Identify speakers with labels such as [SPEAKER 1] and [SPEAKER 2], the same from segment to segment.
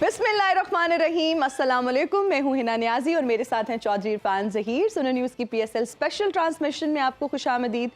[SPEAKER 1] बिस्मिल्लाहिर्रहमानिर्रहीम, अस्सलाम वालेकुम। मैं हूं हिना नियाजी और मेरे साथ हैं चौधरी इरफान ज़हीर। सुनो न्यूज़ की PSL स्पेशल ट्रांसमिशन में आपको खुशामदीद।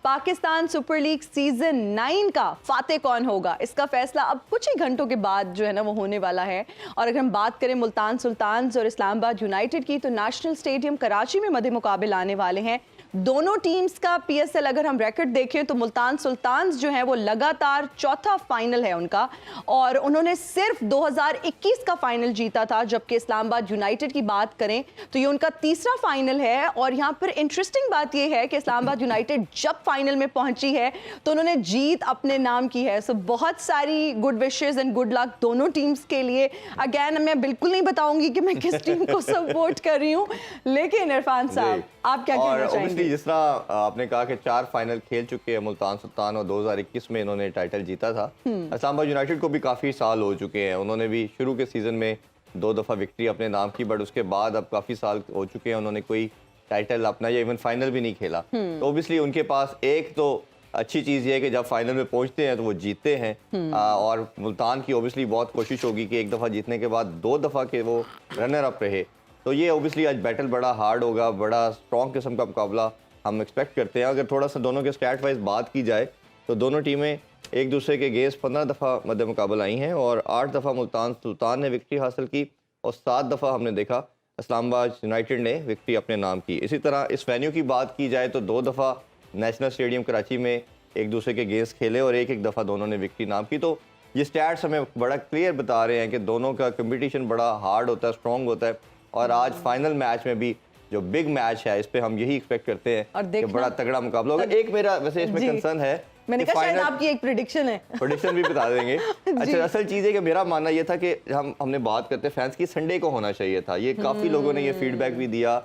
[SPEAKER 1] पाकिस्तान सुपर लीग सीजन 9 का फाते कौन होगा, इसका फैसला अब कुछ ही घंटों के बाद जो है ना वो होने वाला है। और अगर हम बात करें मुल्तान सुल्तान्स और इस्लामाबाद यूनाइटेड की, तो नेशनल स्टेडियम कराची में मद्दे मुकाबले आने वाले हैं। दोनों टीम्स का PSL अगर हम रिकॉर्ड देखें तो मुल्तान सुल्तान्स जो है वो लगातार चौथा फाइनल है उनका, और उन्होंने सिर्फ 2021 का फाइनल जीता था, जबकि इस्लामाबाद यूनाइटेड की बात करें तो ये उनका तीसरा फाइनल है। और यहाँ पर इंटरेस्टिंग बात ये है कि इस्लामाबाद यूनाइटेड जब फाइनल में पहुंची है तो उन्होंने जीत अपने नाम की है। सो बहुत सारी good wishes and good luck दोनों टीम्स के लिए। अगेन मैं बिल्कुल नहीं बताऊंगी कि मैं किस टीम को सपोर्ट कर रही हूँ, लेकिन इरफान साहब आप क्या कहना चाहेंगे?
[SPEAKER 2] जिस तरह आपने कहा कि 4 फाइनल खेल चुके हैं मुल्तान सुल्तान और 2021 में इन्होंने टाइटल जीता था। इस्लामाबाद यूनाइटेड को भी काफ़ी साल हो चुके हैं, उन्होंने भी शुरू के सीज़न में 2 दफ़ा विक्ट्री अपने नाम की, बट उसके बाद अब काफ़ी साल हो चुके हैं उन्होंने कोई टाइटल अपना या इवन फाइनल भी नहीं खेला। तो ओबियसली उनके पास एक तो अच्छी चीज़ ये है कि जब फाइनल में पहुंचते हैं तो वो जीतते हैं। और मुल्तान की ओबियसली बहुत कोशिश होगी कि एक दफ़ा जीतने के बाद 2 दफ़ा के वो रनर अप रहे। तो ये ओबियसली आज बैटल बड़ा हार्ड होगा, बड़ा स्ट्रॉन्ग किस्म का मुकाबला हम एक्सपेक्ट करते हैं। अगर थोड़ा सा दोनों के स्टैट वाइज बात की जाए तो दोनों टीमें एक दूसरे के अगेंस्ट 15 दफ़ा मद्दे मुकाबला आई हैं और 8 दफ़ा मुल्तान सुल्तान ने विक्ट्री हासिल की और 7 दफ़ा हमने देखा इस्लामाबाद यूनाइटेड ने विक्ट्री अपने नाम की। इसी तरह इस वेन्यू की बात की जाए तो 2 दफ़ा नेशनल स्टेडियम कराची में एक दूसरे के अगेंस्ट खेले और एक दफ़ा दोनों ने विक्ट्री नाम की। तो ये स्टैट्स हमें बड़ा क्लियर बता रहे हैं कि दोनों का कंपटीशन बड़ा हार्ड होता है, स्ट्रॉन्ग होता है। और आज फाइनल मैच में भी जो बिग मैच है, इस पे हम यही एक्सपेक्ट करते हैं कि बड़ा तगड़ा मुकाबला होगा। एक मेरा वैसे इसमें कंसर्न है,
[SPEAKER 1] मैंने कहा शायद आपकी एक प्रेडिक्शन है।
[SPEAKER 2] प्रेडिक्शन भी बता देंगे। अच्छा, असल चीज़ है कि मेरा मानना ये था कि हमने बात करते हैं फैंस की, संडे को होना चाहिए था। ये काफ़ी लोगों ने ये फीडबैक भी दिया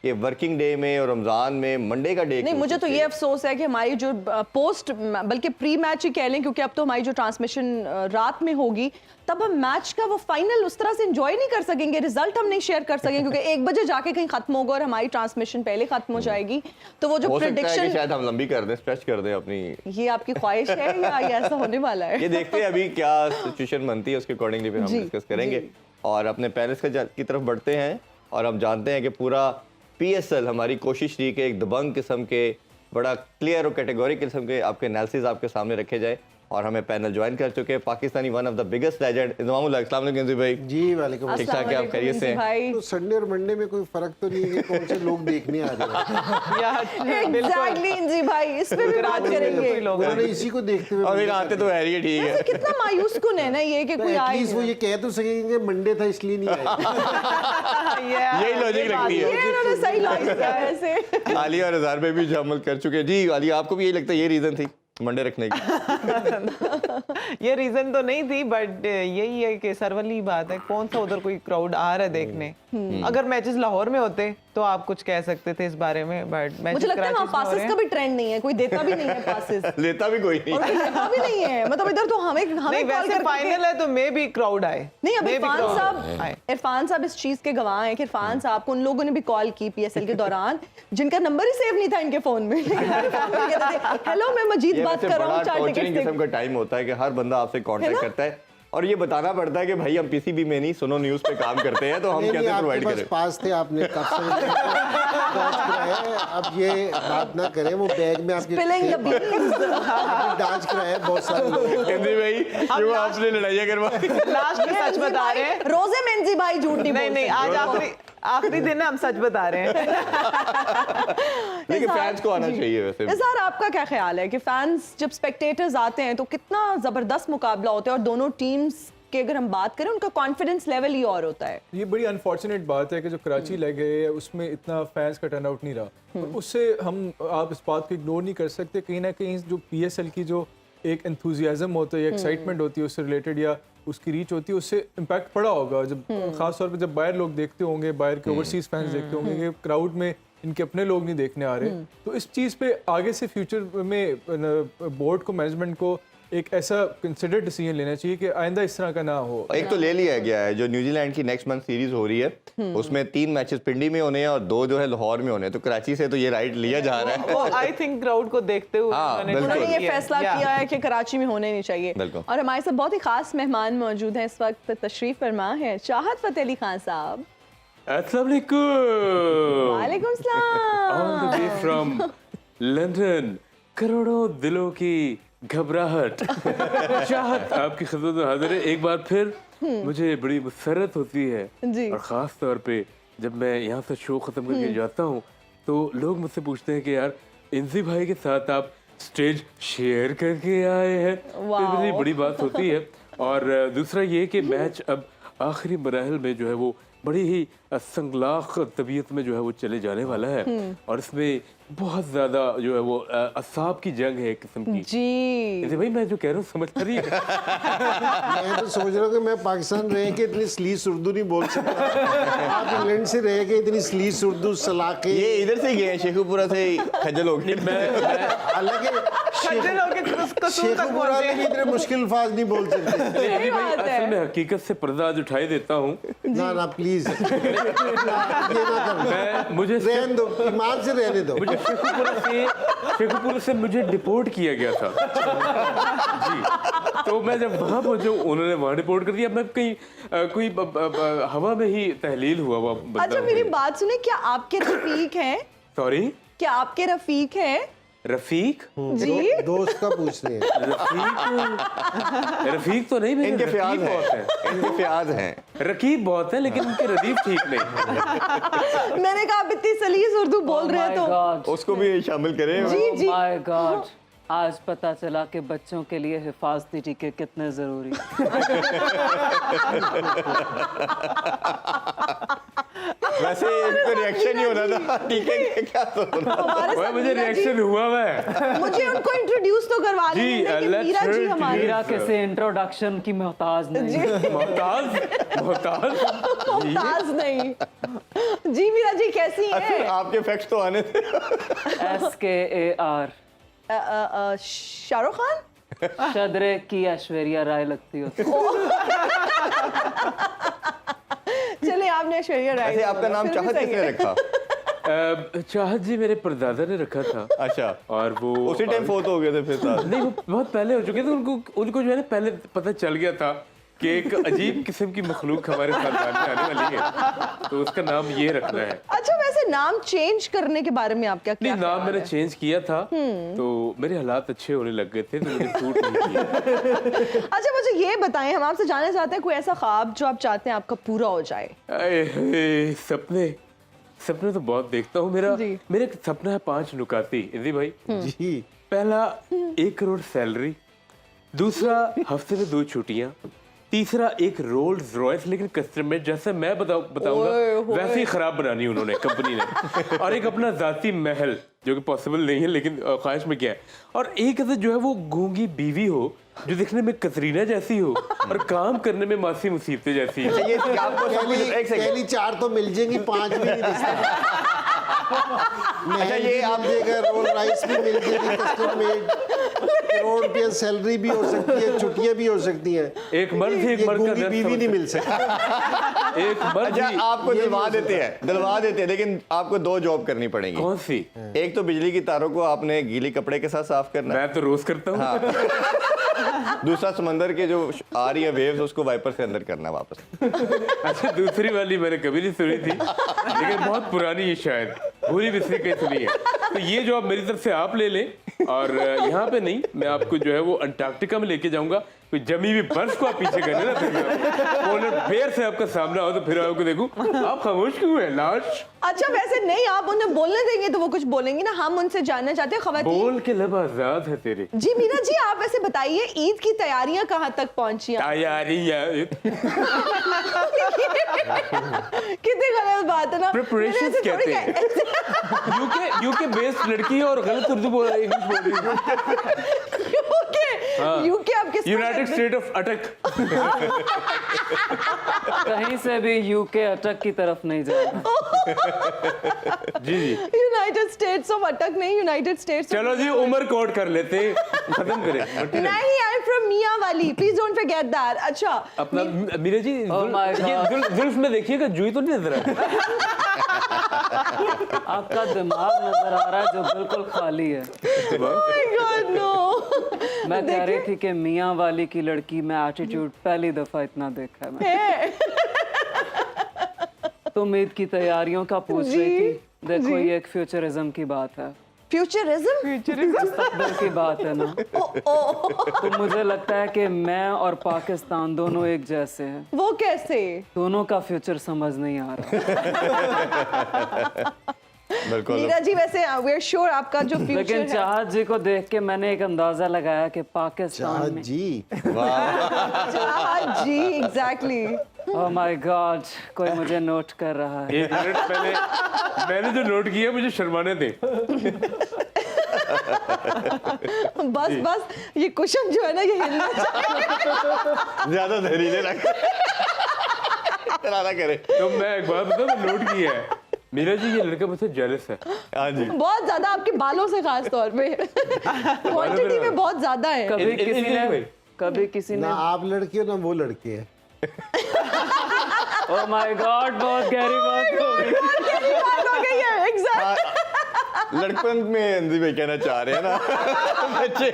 [SPEAKER 2] कि वर्किंग डे में और रमज़ान में मंडे का डे।
[SPEAKER 1] नहीं, मुझे तो ये अफसोस है कि हमारी जो पोस्ट बल्कि प्री मैच ही कह लें, क्योंकि अब तो हमारी जो ट्रांसमिशन रात में होगी तब हम मैच का वो फाइनल उस तरह से एंजॉय नहीं कर सकेंगे, रिजल्ट हम नहीं शेयर कर सकेंगे क्योंकि 1 बजे जाके कहीं खत्म होगा और हमारी ट्रांसमिशन पहले खत्म हो जाएगी। तो वो जो प्रेडिक्शन
[SPEAKER 2] शायद हम लंबी कर दें, स्ट्रेच कर दें अपनी,
[SPEAKER 1] ये आपकी ख्वाहिश है या ये ऐसा होने वाला है?
[SPEAKER 2] ये देखते हैं अभी क्या सिचुएशन बनती है, उसके अकॉर्डिंगली फिर हम डिस्कस करेंगे। और अपने पैनल्स की तरफ बढ़ते हैं और हम जानते हैं कि पूरा PSL हमारी कोशिश रही कि एक दबंग किस्म के, बड़ा क्लियर और कैटेगोरी किस्म के आपके एनालिसिस आपके सामने रखे जाए। और हमें पैनल ज्वाइन कर चुके हैं Pakistani one of the biggest legend Inzamam-ul हक। अस्सलाम वालेकुम भाई।
[SPEAKER 3] जी वालेकुम।
[SPEAKER 2] ठीक ठाक है, आप खैरियत से हैं?
[SPEAKER 3] तो संडे और मंडे में कोई फर्क तो नहीं है कि कौन से लोग देखने आ रहे हैं?
[SPEAKER 1] एग्जैक्टली जी भाई, इस पे भी बात करेंगे।
[SPEAKER 3] उन्होंने इसी को देखते हुए
[SPEAKER 2] और आते तो है ही, ठीक है।
[SPEAKER 1] कितना मायूस कुन है ना ये कि कोई आए,
[SPEAKER 3] वो ये कह तो सकेंगे मंडे था इसलिए नहीं आए।
[SPEAKER 2] यही लॉजिक लगती है।
[SPEAKER 1] ये उन्होंने सही लॉजिक है वैसे।
[SPEAKER 2] आलिया और हजार में भी अमल कर चुके हैं। जी आलिया, आपको भी यही लगता है ये रीजन थी मंडे रखने की?
[SPEAKER 4] ये रीजन तो नहीं थी, बट यही है कि सरवली बात है, कौन सा उधर कोई क्राउड आ रहा है देखने। अगर मैचेस लाहौर में होते तो आप कुछ कह सकते थे इस बारे में, बट
[SPEAKER 1] मुझे लगता है वहाँ पासेस का भी ट्रेंड नहीं है, कोई देता भी नहीं है पासेस।
[SPEAKER 2] लेता भी कोई नहीं,
[SPEAKER 1] और कोई लेता भी नहीं है। मतलब इधर तो हमें
[SPEAKER 4] वैसे फाइनल है तो मे भी क्राउड आए।
[SPEAKER 1] नहीं, अब इरफान साहब इस चीज के गवाह हैं कि इरफान साहब को उन लोगों ने भी कॉल की PSL के दौरान जिनका नंबर ही सेव नहीं था इनके फोन में। हेलो, मैं मजीद बात कर रहा हूँ। 4 टिकट
[SPEAKER 2] किस्म का टाइम होता है कि हर बंदा आपसे कांटेक्ट करता है और ये बताना पड़ता है कि भाई हम PCB में नहीं, सुनो न्यूज़ पे काम करते हैं, तो हम कैसे प्रोवाइड करें?
[SPEAKER 3] पास थे, आपने कब से अब ये बात ना करें, वो बैग में आपके डांस कराया बहुत सारे लोग।
[SPEAKER 2] केंद्रीय भाई जो आपने लड़ाइयाँ करवा
[SPEAKER 4] लास्ट में सच बता रहे हैं।
[SPEAKER 1] रोजे मेंजी भाई झूठ नहीं बोलते।
[SPEAKER 4] नहीं, आज आखिरी दिन है, हम सच बता रहे हैं।
[SPEAKER 2] लेकिन फैंस को आना चाहिए वैसे।
[SPEAKER 1] इज़हार, आपका क्या ख्याल है कि फैंस जब स्पेक्टेटर्स आते हैं तो कितना जबरदस्त मुकाबला होता है, और दोनों टीम्स के अगर हम बात करें उनका कॉन्फिडेंस लेवल ही और होता है।
[SPEAKER 5] ये बड़ी अनफॉर्चुनेट बात है कि जो कराची ले गए उसमें इतना फैंस का टर्न आउट नहीं रहा। और उससे आप इस बात को इग्नोर नहीं कर सकते, कहीं ना कहीं जो PSL की जो एक एंथुजियाज्म होता है, एक्साइटमेंट होती है उससे रिलेटेड या उसकी रीच होती है, उससे इम्पैक्ट पड़ा होगा। जब खास तौर पे जब बाहर लोग देखते होंगे, बाहर के ओवरसीज फैंस देखते होंगे कि क्राउड में इनके अपने लोग नहीं देखने आ रहे, तो इस चीज़ पे आगे से फ्यूचर में बोर्ड को, मैनेजमेंट को एक ऐसा कंसिडर्ड डिसीजन लेना चाहिए कि आइंदा इस तरह का ना हो।
[SPEAKER 2] एक तो ले लिया गया है, जो न्यूजीलैंड की नेक्स्ट मंथ सीरीज हो रही है उसमें 3 मैचेस पिंडी में होने हैं और 2 जो है लाहौर में होने हैं, तो कराची से तो ये राइट लिया जा रहा है।
[SPEAKER 4] वो आई थिंक क्राउड को देखते हुए
[SPEAKER 2] हाँ,
[SPEAKER 4] उन्होंने
[SPEAKER 2] बिल्कुल।
[SPEAKER 1] उन्होंने ये
[SPEAKER 4] किया।
[SPEAKER 1] फैसला
[SPEAKER 4] Yeah.
[SPEAKER 1] किया है कि कराची में होने नहीं चाहिए।
[SPEAKER 2] बिल्कुल।
[SPEAKER 1] और हमारे साथ बहुत ही खास मेहमान मौजूद हैं इस वक्त, तशरीफ फरमा है चाहत फतेह अली खान साहब।
[SPEAKER 6] अस्सलाम वालेकुम।
[SPEAKER 1] वालेकुम
[SPEAKER 6] All the way
[SPEAKER 1] सलाम।
[SPEAKER 6] from London, करोड़ों दिलों की घबराहट चाहत आपकी खिदमत में हाजिर है एक बार फिर। मुझे बड़ी मुसरत होती है
[SPEAKER 1] जी।
[SPEAKER 6] और ख़ास तौर पे जब मैं यहाँ से शो ख़त्म करके जाता हूँ तो लोग मुझसे पूछते हैं कि यार इंजी भाई के साथ आप स्टेज शेयर करके आए हैं, तो मुझे
[SPEAKER 1] वाओ।
[SPEAKER 6] बड़ी बात होती है। और दूसरा ये कि मैच अब आखिरी मराहल में जो है वो बड़ी ही संगलाख तबीयत में जो है वो चले जाने वाला है और इसमें बहुत ज़्यादा जो है वो असाब की जंग है एक किस्म की।
[SPEAKER 1] जी
[SPEAKER 6] इसे भाई मैं जो कह रहा हूँ समझ रही है।
[SPEAKER 3] मैं तो सोच रहा हूँ कि मैं पाकिस्तान रह के इतनी सलीस उर्दू नहीं बोल सकता, आप इंग्लैंड से रह के इतनी सलीस उर्दू सलाके।
[SPEAKER 2] ये इधर से गए हैं, शेखुपुरा से ही खज्जल हो गए।
[SPEAKER 3] हालांकि
[SPEAKER 4] खज्जल होके कसूर तक
[SPEAKER 3] शेखुपुरा
[SPEAKER 4] पहुंचे।
[SPEAKER 3] में भी इतने मुश्किल अल्फाज नहीं बोल सकते।
[SPEAKER 1] सही बात है।
[SPEAKER 6] असल में हकीकत से पर्दा आज उठाई देता हूँ।
[SPEAKER 3] ना ना प्लीज ये ना करना,
[SPEAKER 6] मुझे
[SPEAKER 3] रहने दो, ईमान से रहने दो।
[SPEAKER 6] मुझे शेखुपुरा से मुझे डिपोर्ट किया गया था जी। तो मैं जब वहाँ पहुंचा उन्होंने वहाँ डिपोर्ट कर दिया। मैं कहीं कोई हवा में ही तहलील हुआ हुआ बंदा
[SPEAKER 1] अच्छा
[SPEAKER 6] हूँ।
[SPEAKER 1] मेरी बात सुने, क्या आपके रफीक हैं?
[SPEAKER 6] सॉरी,
[SPEAKER 1] क्या आपके रफीक हैं?
[SPEAKER 6] रफीक?
[SPEAKER 1] जी
[SPEAKER 3] दोस्त का पूछ रहे हैं।
[SPEAKER 6] रफीक तो नहीं, मेरे
[SPEAKER 2] इनके फ्याज
[SPEAKER 6] रकीब बहुत
[SPEAKER 2] हैं, इनके फ्याज हैं।
[SPEAKER 6] रकीब बहुत है लेकिन उनके रदीफ ठीक नहीं।
[SPEAKER 1] मैंने कहा आप इतनी सलीस उर्दू बोल रहे हैं तो
[SPEAKER 2] उसको भी शामिल करें।
[SPEAKER 1] जी जी
[SPEAKER 7] माय गॉड, आज पता चला कि बच्चों के लिए हिफाजती टीके कितने जरूरी हैं।
[SPEAKER 2] वैसे इनको रिएक्शन ही होना था, ठीक है क्या तो
[SPEAKER 1] हमारे
[SPEAKER 6] ओए,
[SPEAKER 1] साथ
[SPEAKER 6] मुझे
[SPEAKER 1] मीरा जी-
[SPEAKER 6] रिएक्शन हुआ है।
[SPEAKER 1] मुझे उनको इंट्रोड्यूस तो करवा
[SPEAKER 6] जी,
[SPEAKER 1] लेंगे कि
[SPEAKER 6] let's
[SPEAKER 1] मीरा जी
[SPEAKER 6] hear
[SPEAKER 1] हमारे
[SPEAKER 7] मीरा किसी इंट्रोडक्शन की मोहताज नहीं है।
[SPEAKER 6] मोहताज
[SPEAKER 1] पास नहीं। जी मीरा जी कैसी हैं?
[SPEAKER 2] आपके फैक्ट्स तो आने थे।
[SPEAKER 7] SKAR
[SPEAKER 1] शाहरुख खान?
[SPEAKER 7] शदरे की ऐश्वर्या राय लगती हो।
[SPEAKER 1] चलिए आपने ऐश्वर्या राय
[SPEAKER 2] वैसे आपका
[SPEAKER 1] बोला,
[SPEAKER 2] नाम
[SPEAKER 1] फिर भी
[SPEAKER 2] चाहत
[SPEAKER 1] सही
[SPEAKER 2] किसने
[SPEAKER 1] है।
[SPEAKER 2] रखा?
[SPEAKER 6] चाहत जी मेरे परदादा ने रखा था।
[SPEAKER 2] अच्छा,
[SPEAKER 6] और वो
[SPEAKER 2] उसी टाइम फोत हो गए थे फिर साथ।
[SPEAKER 6] नहीं, वो बहुत पहले हो चुके थे। उनको जो है ना पहले पता चल गया था कि एक अजीब किस्म की मखलूक हमारे खानदान में आने वाली है, तो उसका नाम ये रखना है।
[SPEAKER 1] अच्छा वैसे नाम चेंज करने के बारे में आपका क्या
[SPEAKER 6] नहीं, नाम
[SPEAKER 1] ख्याल
[SPEAKER 6] मैंने
[SPEAKER 1] है?
[SPEAKER 6] चेंज किया था तो मेरे हालात अच्छे होने लग गए थे तो मैंने सूट नहीं किया।
[SPEAKER 1] अच्छा मुझे ये बताएं, हम आपसे जानना चाहते हैं कोई ऐसा ख्वाब जो आप चाहते हैं आपका पूरा हो जाए।
[SPEAKER 6] सपने सपने तो बहुत देखता हूँ। मेरा
[SPEAKER 1] जी।
[SPEAKER 6] मेरा एक सपना है 5 नुकाती इंदी भाई।
[SPEAKER 3] जी
[SPEAKER 6] पहला 1 करोड़ सैलरी, दूसरा हफ्ते में 2 छुट्टियां, तीसरा एक रोल्स रॉयस लेकिन कस्टम में जैसे मैं बताऊंगा
[SPEAKER 1] ओए होए।
[SPEAKER 6] वैसे ही खराब बनानी उन्होंने कंपनी ने। और एक अपना जाती महल जो कि पॉसिबल नहीं है लेकिन ख्वाहिश में क्या है। और एक ऐसा जो है वो गूंगी बीवी हो जो दिखने में कतरीना जैसी हो और काम करने में मासी मुसीबतें जैसी हो।
[SPEAKER 2] ये क्या आपको समझ एक सेकंड।
[SPEAKER 3] पहली 4 तो मिल जाएंगी, 5 भी नहीं दिखता।
[SPEAKER 2] अच्छा, ये आप
[SPEAKER 3] मिल जाएगा, रोल राइस भी मिल जाएगी, कस्टम मेड, करोड़ रुपया सैलरी भी हो सकती है, छुट्टियां भी हो सकती हैं।
[SPEAKER 6] एक मर्द ही एक
[SPEAKER 3] ये
[SPEAKER 6] मर्द का
[SPEAKER 3] गूंगी
[SPEAKER 6] दर्द
[SPEAKER 3] बीवी नहीं
[SPEAKER 6] समझ
[SPEAKER 3] मिल सकती।
[SPEAKER 6] सकता। एक मर्द
[SPEAKER 2] अच्छा,
[SPEAKER 6] ही।
[SPEAKER 2] आपको दिलवा देते हैं लेकिन आपको 2 जॉब करनी पड़ेगी।
[SPEAKER 6] कौन सी?
[SPEAKER 2] एक तो बिजली की तारों को आपने गीले कपड़े के साथ साफ करना है।
[SPEAKER 6] मैं तो रोज करता हूँ।
[SPEAKER 2] दूसरा समंदर के जो आ रही है वेव्स उसको वाइपर से अंदर करना वापस।
[SPEAKER 6] अच्छा, दूसरी वाली मैंने कभी नहीं सुनी थी लेकिन बहुत पुरानी है, शायद पूरी बिस्री कहीं सुनी है। तो ये जो आप मेरी तरफ से आप ले लें और यहाँ पे नहीं, मैं आपको जो है वो अंटार्कटिका में लेके जाऊंगा। कोई जमी हुई बर्फ को आप पीछे करने ना, फिर पोलर बेयर से आपका सामना हो तो फिर आपको देखूं आप खामोश क्यों है लाश?
[SPEAKER 1] अच्छा वैसे नहीं, आप उन्हें बोलने देंगे तो वो कुछ बोलेंगी ना, हम उनसे जानना चाहते हैं खवातीन।
[SPEAKER 6] बोल के लब आजाद है तेरे।
[SPEAKER 1] जी मीरा जी आप वैसे बताइए ईद की तैयारियां कहाँ तक पहुंची हैं? कितनी गलत बात है ना।
[SPEAKER 6] Preparations
[SPEAKER 1] मैंने ऐसे थोड़ी
[SPEAKER 6] कहते हैं।
[SPEAKER 1] कहा-
[SPEAKER 6] यूके बेस्ड लड़की है और गलत उर्दू इंग्लिश बोल रही है।
[SPEAKER 1] यूके यूके आप किसको
[SPEAKER 6] यूनाइटेड
[SPEAKER 1] कहते हैं?
[SPEAKER 6] स्टेट ऑफ अटक।
[SPEAKER 7] कहीं से भी यूके अटक की तरफ नहीं जाएगा।
[SPEAKER 6] जी जी
[SPEAKER 1] यूनाइटेड स्टेट्स ऑफ अटक नहीं, यूनाइटेड स्टेट्स
[SPEAKER 6] चलो जी उमर कोट कर लेते, खत्म करें।
[SPEAKER 1] नहीं, आई एम फ्रॉम मियां वाली, प्लीज डोंट फॉरगेट दैट। अच्छा
[SPEAKER 6] अपना मीरा जी
[SPEAKER 7] my God.
[SPEAKER 6] जुल्फ में देखिएगा जुई तो नहीं नजर आ रही।
[SPEAKER 7] आपका दिमाग नजर आ रहा है जो बिल्कुल खाली है।
[SPEAKER 1] My God no.
[SPEAKER 7] मैं कह रही थी कि मियाँ वाली की लड़की में एटीट्यूड पहली दफा इतना देखा है मैंने। तुम ईद की तैयारियों का पूछ रही थी। देखो ये एक फ्यूचरिज्म की बात है,
[SPEAKER 1] फ्यूचरिज्म
[SPEAKER 7] मुस्तकबिल की बात है ना। तो मुझे लगता है कि मैं और पाकिस्तान दोनों एक जैसे हैं।
[SPEAKER 1] वो कैसे?
[SPEAKER 7] दोनों का फ्यूचर समझ नहीं आ रहा।
[SPEAKER 2] बिल्कुल
[SPEAKER 1] मीरा जी वैसे वी आर श्योर आपका जो फ्यूचर
[SPEAKER 7] लेकिन
[SPEAKER 1] है।
[SPEAKER 7] चाहत जी को देख के मैंने एक अंदाजा लगाया कि पाकिस्तान
[SPEAKER 3] चाहत
[SPEAKER 7] में
[SPEAKER 3] जी
[SPEAKER 1] चाहत जी एग्जैक्टली।
[SPEAKER 7] ओह माय गॉड, कोई मुझे नोट कर रहा है।
[SPEAKER 6] एक मिनट पहले मैंने जो नोट किया मुझे शर्माने थे।
[SPEAKER 1] बस बस ये कुशन जो है ना ये हिलना चाहिए।
[SPEAKER 2] ज्यादा जहरीले लग इरादा करे।
[SPEAKER 6] तो मैं एक बात बताऊं, मैं नोट किया है। मीरा जी ये लड़का मुझसे जेलस है।
[SPEAKER 2] हाँ जी
[SPEAKER 1] बहुत ज्यादा आपके बालों से खास तौर पे क्वांटिटी में बहुत ज्यादा है।
[SPEAKER 7] कभी किसी
[SPEAKER 3] ना
[SPEAKER 7] ने
[SPEAKER 3] आप लड़की हो ना वो लड़के हैं।
[SPEAKER 7] ओह माय गॉड, बहुत गहरी बात हो गई।
[SPEAKER 1] बात हो गई है एग्जैक्ट।
[SPEAKER 2] लड़कपन में अंजी भाई कहना चाह रहे हैं ना बच्चे।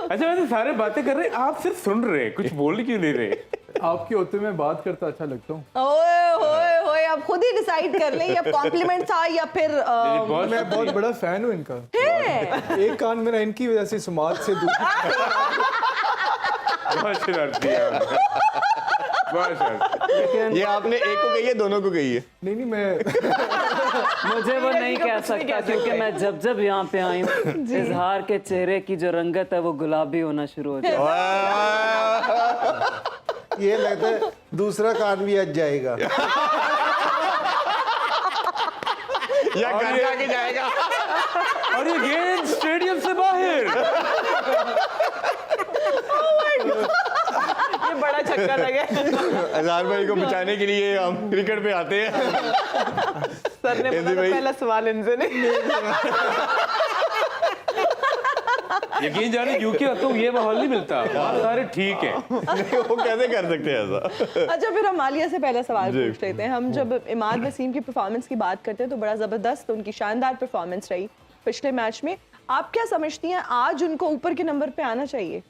[SPEAKER 6] अच्छा वैसे सारे बातें कर रहे हैं, आप सिर्फ सुन रहे हैं, कुछ बोल क्यों नहीं रहे?
[SPEAKER 5] आपके होते मैं बात करता अच्छा लगता हूँ।
[SPEAKER 1] ओए होए होए, आप खुद ही डिसाइड कर लें, ये कॉम्प्लीमेंट था या फिर
[SPEAKER 6] बहुत
[SPEAKER 5] मैं बहुत बड़ा फैन हूँ इनका। एक कान मेरा इनकी वजह से समाज से दूर।
[SPEAKER 6] बहुत शरारती है आप। बहुत शरारती।
[SPEAKER 2] ये आपने एक को कही है दोनों को कही है?
[SPEAKER 5] नहीं नहीं मैं
[SPEAKER 7] मुझे वो नहीं कह सकता क्योंकि मैं जब जब यहाँ पे आई हूँ इजहार के चेहरे की जो रंगत है वो गुलाबी होना शुरू हो जाए।
[SPEAKER 3] ये लगता है दूसरा कान भी आज जाएगा।
[SPEAKER 2] या घर जाके जाएगा।
[SPEAKER 6] और ये गेंद स्टेडियम से बाहर।
[SPEAKER 4] ये बड़ा छक्का लगा।
[SPEAKER 2] अजहर भाई को बचाने के लिए हम क्रिकेट पे आते हैं।
[SPEAKER 4] सर ने बोला था पहला सवाल इनसे नहीं।
[SPEAKER 6] यकीन जाने यूके तो ये माहौल नहीं मिलता, वहाँ सारे ठीक है।
[SPEAKER 2] वो कैसे कर सकते हैं ऐसा?
[SPEAKER 1] अच्छा फिर हम आलिया से पहला सवाल
[SPEAKER 2] जी।
[SPEAKER 1] पूछ लेते हैं। हम जब इमाद वसीम की परफॉर्मेंस की बात करते हैं तो बड़ा ज़बरदस्त उनकी शानदार परफॉर्मेंस रही पिछले मैच में। आप क्या समझती हैं आज उनको ऊपर के नंबर पे आना चाहिए?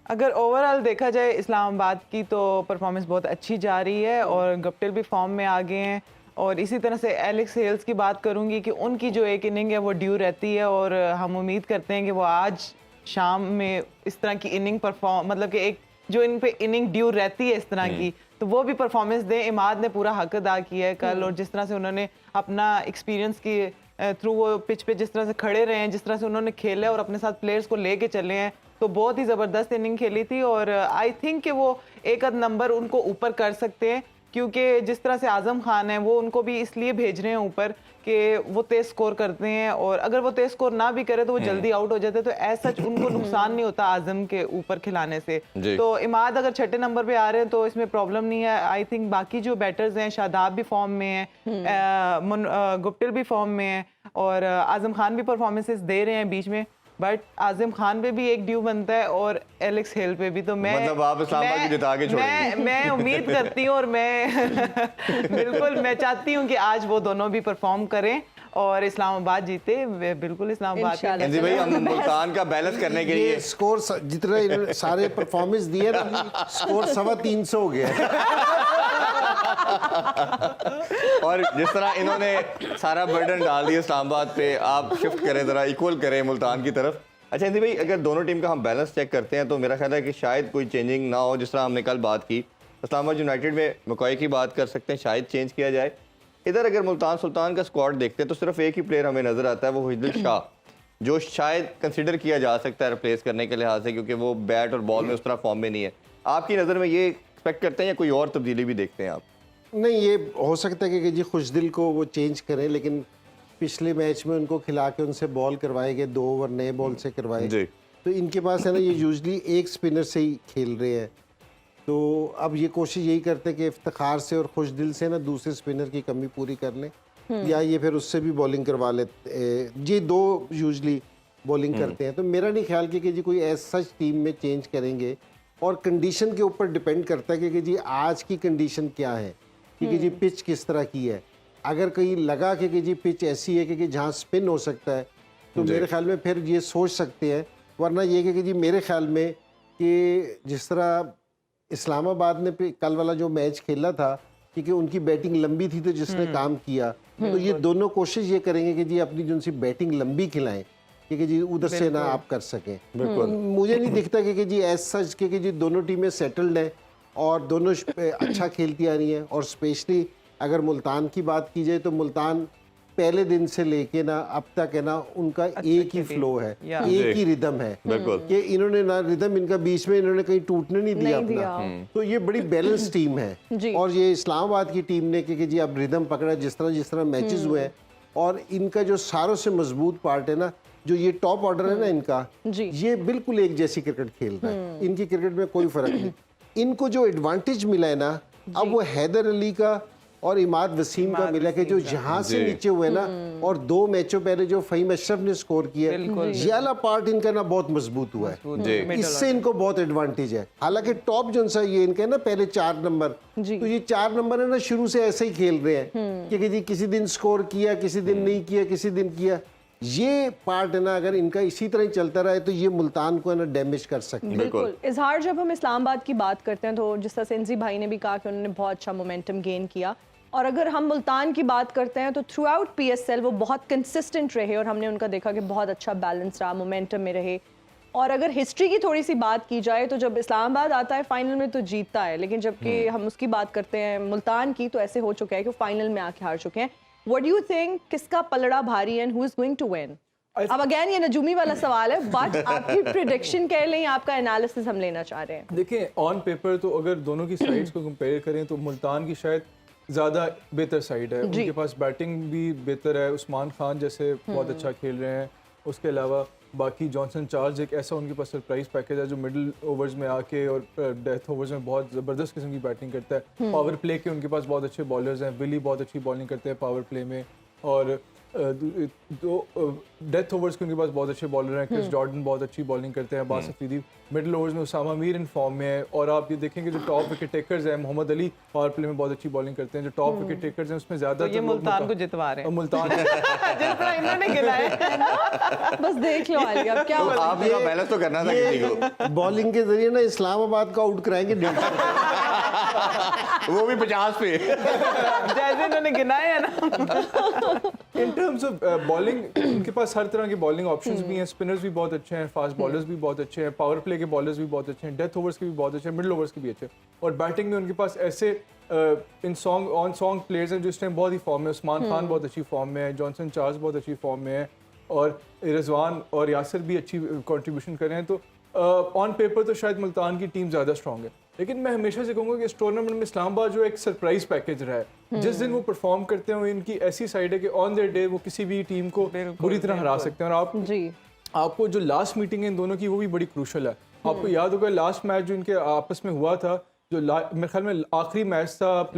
[SPEAKER 4] अगर ओवरऑल देखा जाए इस्लामाबाद की तो परफॉर्मेंस बहुत अच्छी जा रही है और गप्टिल भी फॉर्म में आ गए हैं। और इसी तरह से एलेक्स हेल्स की बात करूंगी कि उनकी जो एक इनिंग है वो ड्यू रहती है और हम उम्मीद करते हैं कि वो आज शाम में इस तरह की इनिंग परफॉर्म मतलब कि एक जो इन पे इनिंग ड्यू रहती है इस तरह की तो वो भी परफॉर्मेंस दें। इमाद ने पूरा हक अदा किया है कल और जिस तरह से उन्होंने अपना एक्सपीरियंस की थ्रू वो पिच पे जिस तरह से खड़े रहे हैं, जिस तरह से उन्होंने खेला और अपने साथ प्लेयर्स को लेके चले हैं तो बहुत ही ज़बरदस्त इनिंग खेली थी। और आई थिंक कि वो एक आध नंबर उनको ऊपर कर सकते हैं क्योंकि जिस तरह से आज़म खान है वो उनको भी इसलिए भेज रहे हैं ऊपर कि वो तेज स्कोर करते हैं और अगर वो तेज स्कोर ना भी करे तो वो जल्दी आउट हो जाते हैं तो ऐसा सच उनको नुकसान नहीं होता आज़म के ऊपर खिलाने से। तो इमाद अगर छठे नंबर पे आ रहे हैं तो इसमें प्रॉब्लम नहीं है। आई थिंक बाकी जो बैटर्स हैं शादाब भी फॉर्म में है, गुप्टिल भी फॉर्म में है और आज़म खान भी परफॉर्मेंसेस दे रहे हैं बीच में बट आज़म खान पे भी एक ड्यू बनता है और एलेक्स हेल पे भी। तो मैं
[SPEAKER 2] मतलब आप इस्लामाबाद को जिता के छोड़ेंगे?
[SPEAKER 4] मैं उम्मीद करती हूँ और मैं बिल्कुल मैं चाहती हूँ कि आज वो दोनों भी परफॉर्म करें और इस्लामाबाद जीते। बिल्कुल इस्लामाबाद
[SPEAKER 1] इंशाल्लाह।
[SPEAKER 2] अंजी भाई हम मुल्तान का बैलेंस करने के लिए
[SPEAKER 3] ये स्कोर जितना इन्होंने सारे परफॉर्मेंस दिए ना स्कोर 350 हो गया।
[SPEAKER 2] और जिस तरह इन्होंने सारा बर्डन डाल दिया इस्लामाबाद पे, आप शिफ्ट करें ज़रा इक्वल करें मुल्तान की तरफ। अच्छा अंजी भाई अगर दोनों टीम का हम बैलेंस चेक करते हैं तो मेरा ख्याल है कि शायद कोई चेंजिंग ना हो। जिस तरह हमने कल बात की इस्लामाबाद यूनाइटेड में मकॉय की बात कर सकते हैं, शायद चेंज किया जाए। इधर अगर मुल्तान सुल्तान का स्क्वाड देखते हैं तो सिर्फ एक ही प्लेयर हमें नज़र आता है, वो हिजल शाह, जो शायद कंसिडर किया जा सकता है रिप्लेस करने के लिहाज से क्योंकि वो बैट और बॉल में उस तरह फॉर्म में नहीं है। आपकी नज़र में ये एक्सपेक्ट करते हैं या कोई और तब्दीली भी देखते हैं आप?
[SPEAKER 3] नहीं ये हो सकता है कि जी खुशदिल को वो चेंज करें लेकिन पिछले मैच में उनको खिला के उनसे बॉल करवाए गए 2 ओवर नए बॉल से करवाए
[SPEAKER 2] जी।
[SPEAKER 3] तो तो इनके पास है ना ये यूजली एक स्पिनर से ही खेल रहे हैं। तो अब ये कोशिश यही करते हैं कि इफ्तिखार से और खुश दिल से ना दूसरे स्पिनर की कमी पूरी कर लें, या ये फिर उससे भी बॉलिंग करवा लेते। ये दो यूजली बॉलिंग करते हैं। तो मेरा नहीं ख्याल कि जी कोई ऐसा टीम में चेंज करेंगे, और कंडीशन के ऊपर डिपेंड करता है कि जी आज की कंडीशन क्या है, कि जी पिच किस तरह की है। अगर कहीं लगा कि जी पिच ऐसी है कि जहाँ स्पिन हो सकता है, तो मेरे ख्याल में फिर ये सोच सकते हैं। वरना ये कि जी मेरे ख्याल में कि जिस तरह इस्लामाबाद ने कल वाला जो मैच खेला था, क्योंकि उनकी बैटिंग लंबी थी तो जिसने काम किया, तो ये दोनों कोशिश ये करेंगे कि जी अपनी जो सी बैटिंग लंबी खिलाएं, क्योंकि जी उधर से ना आप कर सकें। बिल्कुल मुझे नहीं दिखता कि जी एज सच कि जी दोनों टीमें सेटल्ड हैं और दोनों अच्छा खेलती आ रही हैं। और स्पेशली अगर मुल्तान की बात की जाए तो मुल्तान पहले दिन से लेके ना अब तक है ना उनका एक ही फ्लो है, एक ही रिदम है।
[SPEAKER 2] बिल्कुल
[SPEAKER 3] कि इन्होंने ना रिदम इनका बीच में इन्होंने कहीं टूटने नहीं दिया अपना। तो ये बड़ी बैलेंस टीम है। और ये इस्लामाबाद की टीम ने कि जी अब रिदम पकड़ा जिस तरह मैचेस हुए हैं। और इनका जो सारों से मजबूत पार्ट है ना, जो ये टॉप ऑर्डर है ना इनका, ये बिल्कुल एक जैसी क्रिकेट खेल रहा है। इनकी क्रिकेट में कोई फर्क नहीं। इनको जो एडवांटेज मिला है ना, अब वो हैदर अली का और इमाद वसीम का मिला कि जो जहां से नीचे हुए ना, और 2 मैचों पहले जो फहीम अशरफ ने स्कोर किया, ये वाला पार्ट इनका ना बहुत मजबूत हुआ है। इससे इनको बहुत एडवांटेज है। हालांकि टॉप जो सा ये इनका है ना पहले 4 नंबर, तो ये 4 नंबर है ना शुरू से ऐसे ही खेल रहे हैं कि जी किसी दिन स्कोर किया, किसी दिन नहीं किया, किसी दिन किया। ये पार्ट है ना अगर इनका इसी तरह ही चलता रहा है तो ये मुल्तान को है ना डैमेज कर सकते हैं।
[SPEAKER 1] बिल्कुल। इजहार, जब हम इस्लामाबाद की बात करते हैं तो जिस तरह सेंसी भाई ने भी कहा कि उन्होंने बहुत अच्छा मोमेंटम गेन किया, और अगर हम मुल्तान की बात करते हैं तो थ्रू आउट PSL वो बहुत कंसिस्टेंट रहे और हमने उनका देखा कि बहुत अच्छा बैलेंस रहा, मोमेंटम में रहे। और अगर हिस्ट्री की थोड़ी सी बात की जाए तो जब इस्लामाबाद आता है फाइनल में तो जीतता है, लेकिन जबकि हम उसकी बात करते हैं मुल्तान की तो ऐसे हो चुका है कि फाइनल में आके हार चुके हैं। व्हाट डू यू थिंक, किसका पलड़ा भारी है, who is going to win? अब अगेन ये नजूमी वाला सवाल है, बट आपकी प्रेडिक्शन कह लें, आपका एनालिसिस हम लेना चाह रहे हैं।
[SPEAKER 5] देखिए ऑन पेपर तो अगर दोनों की साइड्स को कंपेयर करें तो मुल्तान की शायद ज़्यादा बेहतर साइड है। उनके पास बैटिंग भी बेहतर है, उस्मान खान जैसे बहुत अच्छा खेल रहे हैं। उसके अलावा बाकी जॉनसन चार्ल्स एक ऐसा उनके पास सरप्राइज पैकेज है जो मिडिल ओवर्स में आके और डेथ ओवर्स में बहुत ज़बरदस्त किस्म की बैटिंग करता है। पावर प्ले के उनके पास बहुत अच्छे बॉलर्स हैं। विली बहुत अच्छी बॉलिंग करते हैं पावर प्ले में, और डेथ ओवर्स के उनके पास बहुत अच्छे बॉलर हैं। क्रिस जॉर्डन बहुत अच्छी बॉलिंग करते हैं। बास अफरीदी मिडिल ओवर्स में उसामा मीर इन फॉर्म में है। और आप ये देखेंगे जो टॉप विकेट टेकर्स हैं, मोहम्मद अली पावर प्ले में बहुत अच्छी बॉलिंग करते हैं। जो टॉप विकेट टेकर्स हैं उसमें ज़्यादा
[SPEAKER 4] तो ये मुल्तान को जितवा रहे हैं।
[SPEAKER 5] मुल्तान
[SPEAKER 4] जिस तरह इन्होंने गिलाया
[SPEAKER 1] बस देख लो आलिया, अब क्या होगा?
[SPEAKER 2] आप इनका बैलेंस तो करना था किसी को।
[SPEAKER 3] बॉलिंग के जरिए ना इस्लामाबाद को आउट कराएंगे 150
[SPEAKER 2] वो भी 50 पे।
[SPEAKER 4] जैसे इन्होंने गिनाए है ना।
[SPEAKER 5] इन टर्म्स ऑफ बॉलिंग उनके पास हर तरह के बॉलिंग ऑप्शंस भी हैं। स्पिनर्स भी बहुत अच्छे हैं, फास्ट बॉलर्स भी बहुत अच्छे हैं, पावर प्ले के बॉलर्स भी बहुत अच्छे हैं, डेथ ओवर्स के भी बहुत अच्छे हैं, मिडिल ओवर्स के भी अच्छे हैं। और बैटिंग में उनके पास ऐसे इन सॉन्ग ऑन सॉन्ग प्लेयर्स हैं जो इस टाइम बहुत ही फॉर्म में। उस्मान खान बहुत अच्छी फॉर्म में है, जॉनसन चार्ल्स बहुत अच्छी फॉर्म में है, और रिजवान और यासिर भी अच्छी कंट्रीब्यूशन कर रहे हैं। तो ऑन पेपर तो शायद मुल्तान की टीम ज़्यादा स्ट्रॉन्ग है, लेकिन मैं हमेशा से कहूँगा कि इस टूर्नामेंट में इस्लामाबाद जो एक सरप्राइज पैकेज रहा है। जिस दिन वो परफॉर्म करते हैं इनकी ऐसी साइड है कि ऑन देयर डे वो किसी भी टीम को बुरी तरह हरा सकते हैं। और आपको जो लास्ट मीटिंग है इन दोनों की वो भी बड़ी क्रूशल है। आपको याद होगा लास्ट मैच जो इनके आपस में हुआ था, जो मेरे ख्याल में आखिरी मैच था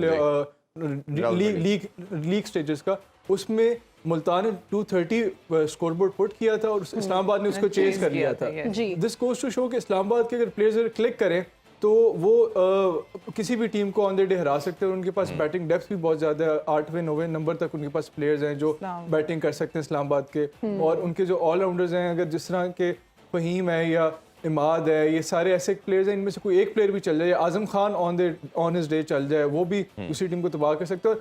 [SPEAKER 5] लीग स्टेजेस का, उसमें मुल्तान ने 230 स्कोरबोर्ड पुट किया था और इस्लामाबाद ने उसको चेज कर लिया था। दिस गोज टू शो कि इस्लामाबाद के अगर प्लेयर्स अगर क्लिक करें तो वो किसी भी टीम को ऑन द डे हरा सकते हैं। उनके पास बैटिंग डेप्थ भी बहुत ज़्यादा है। 8वें 9वें नंबर तक उनके पास प्लेयर्स हैं जो बैटिंग कर सकते हैं इस्लामाबाद के। और उनके जो ऑलराउंडर्स हैं, अगर जिस तरह के फहीम है या इमाद है, ये सारे ऐसे प्लेयर्स हैं, इनमें से कोई एक प्लेयर भी चल जाए, Azam Khan on his day चल जाए, वो भी दूसरी टीम को तबाह कर सकते हैं।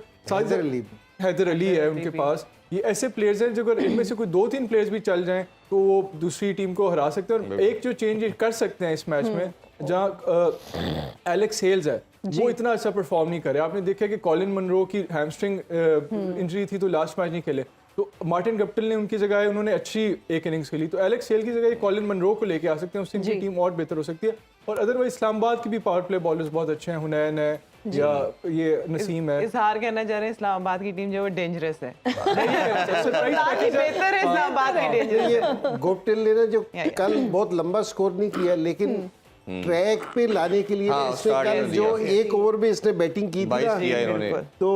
[SPEAKER 5] हैदर अली है उनके पास। ये ऐसे प्लेयर्स हैं जो अगर इनमें से कोई 2-3 प्लेयर्स भी चल जाएं तो वो दूसरी टीम को हरा सकते हैं। और एक जो चेंज कर सकते हैं इस मैच में, जहाँ एलेक्स हेल्स है वो इतना अच्छा परफॉर्म नहीं करे। आपने देखा कि कॉलिन मनरो की हैमस्ट्रिंग इंजरी थी तो लास्ट मैच नहीं खेले। तो मार्टिन गप्टिल ने उनकी जगह उन्होंने अच्छी एक इनिंग्स खेली, तो एलेक्स हेल की जगह कॉलिन मनरो को लेके आ सकते हैं, उससे इनकी टीम और बेहतर हो सकती है। और अदरवाइज इस्लामाबाद की भी पावर प्ले बॉलर्स बहुत अच्छे हैं, हुनैन है या ये नसीम है।
[SPEAKER 4] इजहार कहना चाह रहे हैं इस्लामाबाद की टीम जो है डेंजरस है।
[SPEAKER 5] सरप्राइज
[SPEAKER 4] काफी बेहतर है इस्लामाबाद की डेंजरस।
[SPEAKER 3] ये गोप्टिल ने ना जो कल बहुत लंबा स्कोर नहीं किया, लेकिन ट्रैक पे लाने के लिए
[SPEAKER 2] हाँ,
[SPEAKER 3] इसने
[SPEAKER 2] start
[SPEAKER 3] कल
[SPEAKER 2] कर
[SPEAKER 3] जो
[SPEAKER 2] दिया।
[SPEAKER 3] एक ओवर में इसने बैटिंग की थी
[SPEAKER 2] 22
[SPEAKER 3] ना,
[SPEAKER 2] किया इन्होंने।
[SPEAKER 3] तो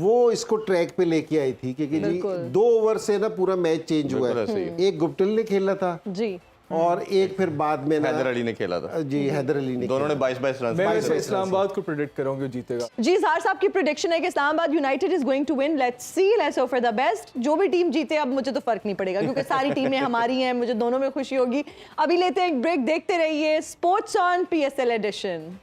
[SPEAKER 3] वो इसको ट्रैक पे लेके आई थी, क्योंकि जी 2 ओवर से ना पूरा मैच चेंज हुआ
[SPEAKER 2] बिल्कुल ऐसे
[SPEAKER 3] है। एक गुप्टिल ने खेला था
[SPEAKER 1] जी
[SPEAKER 3] और एक फिर बाद में ना
[SPEAKER 2] हैदर अली ने खेला था,
[SPEAKER 3] जी हैदर अली ने
[SPEAKER 2] दोनों ने 22 रन
[SPEAKER 5] मैं वैसे इस्लामाबाद को प्रेडिक्ट करूंगा जीतेगा।
[SPEAKER 1] जी इजहार साहब की प्रेडिक्शन है कि Islamabad United is going to win. Let's see, let's hope for the best. जो भी टीम जीते अब मुझे तो फर्क नहीं पड़ेगा, क्योंकि सारी टीमें हमारी हैं, मुझे दोनों में खुशी होगी। अभी लेते हैं एक ब्रेक, देखते रहिए sports on PSL edition.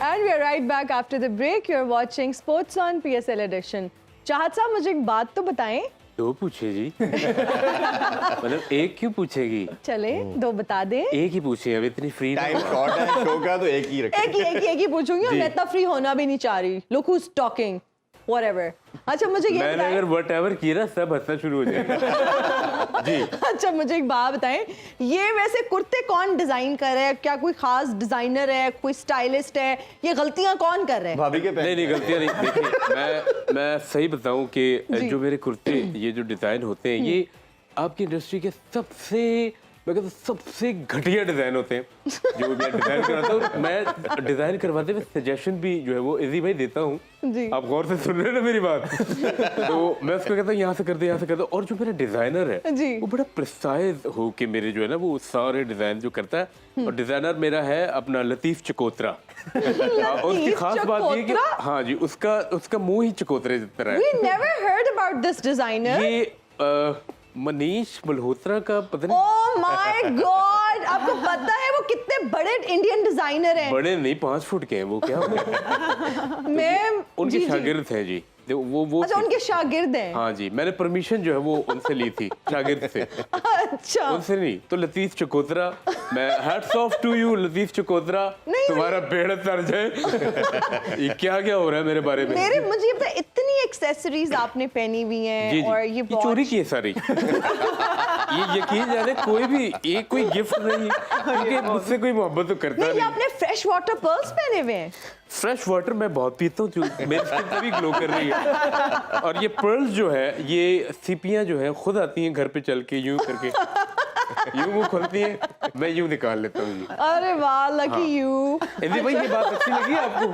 [SPEAKER 1] And we are right back after the break. You're watching Sports on PSL Edition. चाहत साहब मुझे एक बात तो बताएं।
[SPEAKER 6] दो पूछे जी। मतलब एक क्यों पूछेगी?
[SPEAKER 1] चले दो बता दें।
[SPEAKER 6] एक ही पूछे, अब इतनी फ्री
[SPEAKER 2] टाइम शॉर्ट है शो का, तो एक ही रखें।
[SPEAKER 1] एक ही पूछूंगी और मैं इतना फ्री होना भी नहीं चाह रही। Look who's talking. Whatever. अच्छा मुझे ये
[SPEAKER 6] मैंने
[SPEAKER 1] बताएं।
[SPEAKER 6] अगर वट एवर किया ना सब हंसना शुरू हो जाएगा। जी
[SPEAKER 1] अच्छा मुझे एक बात बताएं, ये वैसे कुर्ते कौन डिजाइन कर रहा है? क्या कोई खास डिजाइनर है, कोई स्टाइलिस्ट है? ये गलतियां कौन कर रहे हैं?
[SPEAKER 2] भाभी के
[SPEAKER 6] नहीं गलतियां नहीं। देखिए मैं सही बताऊं कि जो मेरे कुर्ते ये जो डिजाइन होते हैं ये आपकी इंडस्ट्री के सबसे, मैं कहता हूं सबसे घटिया डिजाइन होते हैं जो मैं डिजाइन कराता हूँ। मैं डिजाइन करवाते हुए सजेशन भी जो है वो इजी भाई देता हूँ।
[SPEAKER 1] जी।
[SPEAKER 6] आप गौर से सुन रहे हैं ना मेरी बात? तो मैं उसको कहता हूँ यहाँ से कर दे, यहाँ से कर दो। और जो मेरा डिजाइनर है
[SPEAKER 1] जी।
[SPEAKER 6] वो बड़ा प्रिसाइज हो के मेरे जो है ना वो सारे डिजाइन जो करता है। और डिजाइनर मेरा है अपना लतीफ चकोत्रा। और उसकी खास बात ये कि
[SPEAKER 1] चकोत्रा?
[SPEAKER 6] हाँ जी, उसका मुंह ही चकोतरे की तरह है।
[SPEAKER 1] We never heard about this designer.
[SPEAKER 6] ये मनीष मल्होत्रा का पता नहीं।
[SPEAKER 1] Oh my God! आपको पता है वो कितने बड़े इंडियन डिजाइनर हैं?
[SPEAKER 6] बड़े नहीं, 5 फुट के हैं वो। क्या
[SPEAKER 1] मैं
[SPEAKER 6] उनके
[SPEAKER 1] जी, जी।
[SPEAKER 6] शागिर्द हैं जी। वो
[SPEAKER 1] अच्छा उनके शागिर्द हैं।
[SPEAKER 6] हाँ जी, मैंने परमिशन जो है वो उनसे ली थी, शागिर्द से।
[SPEAKER 1] अच्छा
[SPEAKER 6] उनसे नहीं तो लतीफ चकोत्रा, मैं hats off to you Latif Chakotra,
[SPEAKER 1] नहीं,
[SPEAKER 6] तुम्हारा बेड़ा तर जाए। ये क्या हो रहा है मेरे बारे में?
[SPEAKER 1] मुझे ये पता है, इतनी एक्सेसरीज आपने पहनी हुई हैं
[SPEAKER 6] जी जी,
[SPEAKER 1] और ये बहुत
[SPEAKER 6] चोरी की है सारी। ये यकीन जाने कोई गिफ्ट नहीं, क्योंकि मुझसे कोई मोहब्बत तो करता
[SPEAKER 1] नहीं, ये
[SPEAKER 6] नहीं।
[SPEAKER 1] आपने फ्रेश वाटर पर्ल्स पहने हुए हैं।
[SPEAKER 6] फ्रेश वाटर मैं बहुत पीता हूँ, मेरी स्किन तभी ग्लो कर रही है। और ये पर्ल्स जो है, ये सीपियाँ जो है खुद आती हैं घर पे चल के, यूं करके यूं वो खुलती हैं, मैं यूं निकाल लेता हूँ जी।
[SPEAKER 1] अरे वाह, लकी यू।
[SPEAKER 6] यदि भाई ये बात अच्छी लगी आपको?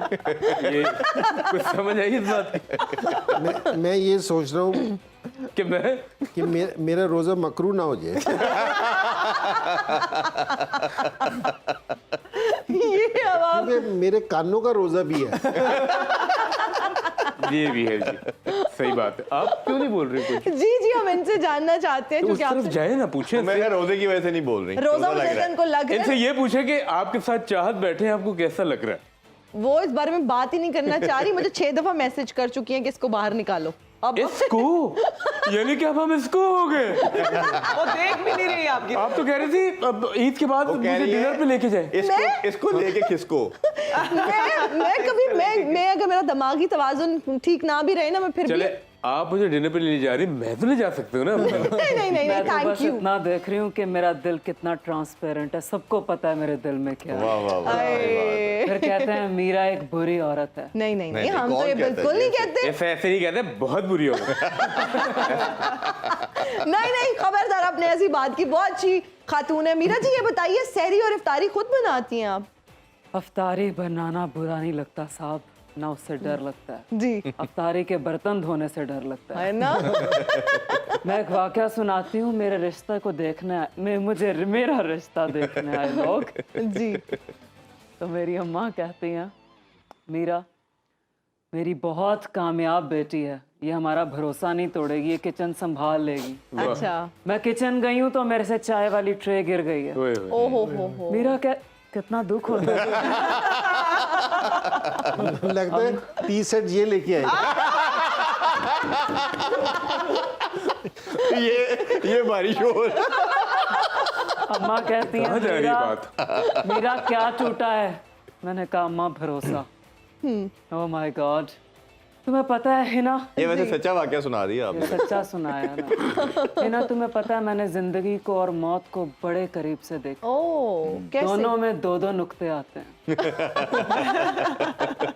[SPEAKER 6] ये कुछ समझ आई इस बात की?
[SPEAKER 3] मैं ये सोच रहा हूँ
[SPEAKER 6] कि मैं
[SPEAKER 3] कि मेरा रोजा मकरू ना हो जाए।
[SPEAKER 1] ये आवाज
[SPEAKER 3] क्योंकि मेरे कानों का रोजा भी है।
[SPEAKER 6] ये भी है जी, सही बात है। आप क्यों नहीं बोल रहे कुछ?
[SPEAKER 1] जी हम इनसे जानना चाहते हैं
[SPEAKER 6] तो उस
[SPEAKER 1] क्योंकि
[SPEAKER 6] तरफ
[SPEAKER 1] आपसे
[SPEAKER 6] जाए ना, पूछे
[SPEAKER 2] मैं क्या रोजे की वजह से नहीं बोल रही,
[SPEAKER 1] रोजा
[SPEAKER 2] लग
[SPEAKER 1] मुझे
[SPEAKER 2] रहा है।
[SPEAKER 1] इनको लग रहा
[SPEAKER 6] इनसे
[SPEAKER 1] है
[SPEAKER 6] ये पूछे कि आपके साथ चाहत बैठे हैं, आपको कैसा लग रहा है?
[SPEAKER 1] वो इस बारे में बात ही नहीं करना चाह रही। मुझे 6 दफा मैसेज कर चुकी हैं कि इसको बाहर निकालो। अब
[SPEAKER 6] इसको यानी कि अब हम इसको हो गए।
[SPEAKER 4] वो देख भी नहीं रही आपकी।
[SPEAKER 6] आप तो कह रही थी अब ईद के बाद
[SPEAKER 2] वो कह
[SPEAKER 6] मुझे
[SPEAKER 2] रही है,
[SPEAKER 6] डिनर पे लेके जाए।
[SPEAKER 2] इसको लेके खिसको।
[SPEAKER 1] मैं अगर मेरा दिमागी तवाज़ुन ठीक ना भी रहे ना, मैं फिर भी
[SPEAKER 6] चले आप मुझे डिनर पे ले जा रही, मैं तो ले जा सकती हूँ ना।
[SPEAKER 1] नहीं
[SPEAKER 7] मैं तो
[SPEAKER 1] थैंक
[SPEAKER 7] बस
[SPEAKER 1] यू।
[SPEAKER 7] इतना देख रही हूँ कि मेरा दिल कितना ट्रांसपेरेंट है, सबको पता है मेरे दिल में क्या है।
[SPEAKER 2] वाह वाह वाह।
[SPEAKER 7] फिर कहते हैं मीरा एक बुरी औरत है।
[SPEAKER 1] नहीं
[SPEAKER 2] नहीं,
[SPEAKER 1] हम
[SPEAKER 2] कौन
[SPEAKER 1] तो ये
[SPEAKER 2] कहता है?
[SPEAKER 1] बिल्कुल नहीं कहते।
[SPEAKER 6] ऐसे नहीं कहते, बहुत बुरी हो।
[SPEAKER 1] नहीं खबरदार, आपने ऐसी बात की। बहुत अच्छी खातून है मीरा जी। ये बताइए, सहरी और इफ्तारी खुद बनाती हैं आप?
[SPEAKER 7] अफ्तारी बनाना बुरा नहीं लगता साहब, ना उससे डर लगता है
[SPEAKER 1] जी
[SPEAKER 7] अफ्तारी के बर्तन धोने से डर लगता है।
[SPEAKER 1] है ना?
[SPEAKER 7] मैं एक वाकया सुनाती हूँ, मेरे रिश्ते को देखने मेरा रिश्ता देखने आए लोग।
[SPEAKER 1] जी
[SPEAKER 7] तो मेरी अम्मा कहती हैं, मीरा मेरी बहुत कामयाब बेटी है, ये हमारा भरोसा नहीं तोड़ेगी, ये किचन संभाल लेगी।
[SPEAKER 1] अच्छा।
[SPEAKER 7] मैं किचन गई हूँ तो मेरे से चाय वाली ट्रे गिर गई है।
[SPEAKER 6] ओए होए।
[SPEAKER 1] ओ हो।
[SPEAKER 7] मीरा कितना दुख होता है।
[SPEAKER 3] लगता है टी सेट ये लेके आई।
[SPEAKER 2] ये बारिश हो रहा है।
[SPEAKER 7] अम्मा कहती
[SPEAKER 6] कहाँ
[SPEAKER 7] है,
[SPEAKER 6] जा रही है बात?
[SPEAKER 7] मेरा क्या टूटा है? मैंने कहा अम्मा भरोसा। ओह माय गॉड, तुम्हें पता है हिना,
[SPEAKER 2] ये वैसे सच्चा वाकया सुना दिया
[SPEAKER 7] ये
[SPEAKER 2] आपने।
[SPEAKER 7] सच्चा सुनाया ना हिना, तुम्हें पता है मैंने जिंदगी को और मौत को बड़े करीब से देखा।
[SPEAKER 1] ओह कैसे?
[SPEAKER 7] दोनों में दो दो नुक्ते आते हैं।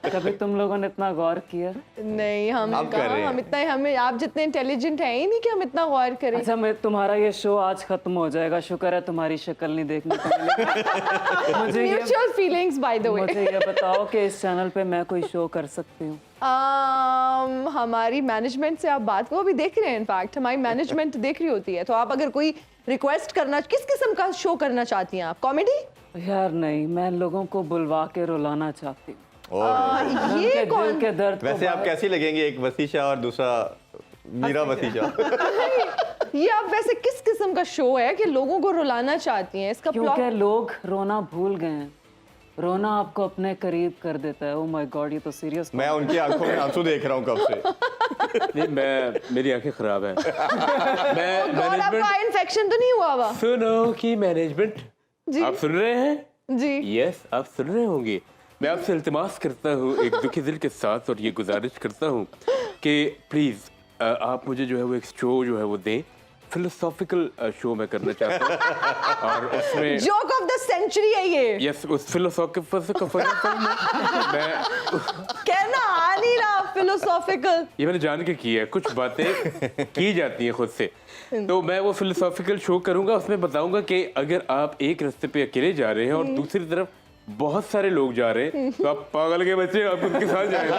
[SPEAKER 7] कभी तुम लोगों ने इतना गौर किया?
[SPEAKER 1] नहीं, हम
[SPEAKER 2] आप कर
[SPEAKER 1] कहाँ,
[SPEAKER 2] रहे हैं।
[SPEAKER 1] हम इतना, हमें आप जितने इंटेलिजेंट हैं ही नहीं कि हम इतना गौर करें।
[SPEAKER 7] अच्छा, मैं तुम्हारा ये शो आज खत्म हो जाएगा, शुक्र है तुम्हारी शक्ल नहीं देखने को मिलेगी।
[SPEAKER 1] Mutual feelings by the way.
[SPEAKER 7] मुझे ये बताओ कि इस चैनल पे मैं कोई शो कर सकती हूँ?
[SPEAKER 1] हमारी मैनेजमेंट से आप बात को अभी देख रहे हैं, इनफैक्ट हमारी मैनेजमेंट देख रही होती है, तो आप अगर कोई रिक्वेस्ट करना, किस किस्म का शो करना चाहती हैं आप? कॉमेडी?
[SPEAKER 7] यार नहीं, मैं लोगों को बुलवा के रुलाना चाहती हूँ।
[SPEAKER 2] और
[SPEAKER 1] ये
[SPEAKER 7] उनके
[SPEAKER 1] कौन?
[SPEAKER 7] दिल के दर्द को
[SPEAKER 2] वैसे आप
[SPEAKER 7] बाहर-
[SPEAKER 2] कैसी लगेंगे, एक वसीशा और दूसरा मीरा वसीशा?
[SPEAKER 1] ये आप वैसे किस किस्म का शो है कि लोगों को रुलाना चाहती हैं? इसका
[SPEAKER 7] क्योंकि
[SPEAKER 1] प्लॉट?
[SPEAKER 7] लोग रोना भूल गए हैं। रोना आपको अपने करीब कर देता है। ओह माय गॉड, ये तो सीरियस।
[SPEAKER 2] मैं उनकी आंखों में आंसू देख रहा हूँ कब से।
[SPEAKER 6] नहीं, मेरी आंखें खराब हैं। मैं
[SPEAKER 1] और
[SPEAKER 6] मैनेजमेंट
[SPEAKER 1] आपका इन्फेक्शन तो नहीं हुआ हुआ?
[SPEAKER 6] सुनो कि मैनेजमेंट,
[SPEAKER 1] जी।
[SPEAKER 6] आप सुन रहे हैं?
[SPEAKER 1] जी।
[SPEAKER 6] यस, आप सुन रहे होंगे। मैं आपसे इल्तिमास करता हूँ एक दुखी दिल के साथ, और ये गुजारिश करता हूँ कि प्लीज आप मुझे जो है वो एक शो जो है वो दें। फिलोसॉफिकल शो मैं करना चाहता हूँ, और उसमें
[SPEAKER 1] जोक ऑफ द सेंचुरी है ये।
[SPEAKER 6] यस, उस फिलोसॉफिकल मैं
[SPEAKER 1] कहना आ नहीं रहा फिलोसॉफिकल।
[SPEAKER 6] ये मैंने जान के किया है, कुछ बातें की जाती हैं खुद से। तो मैं वो फिलोसॉफिकल शो करूंगा, उसमें बताऊंगा कि अगर आप एक रास्ते पे अकेले जा रहे हैं और दूसरी तरफ बहुत सारे लोग जा रहे हैं, तो आप पागल के बच्चे, आप उनके साथ जाएगा।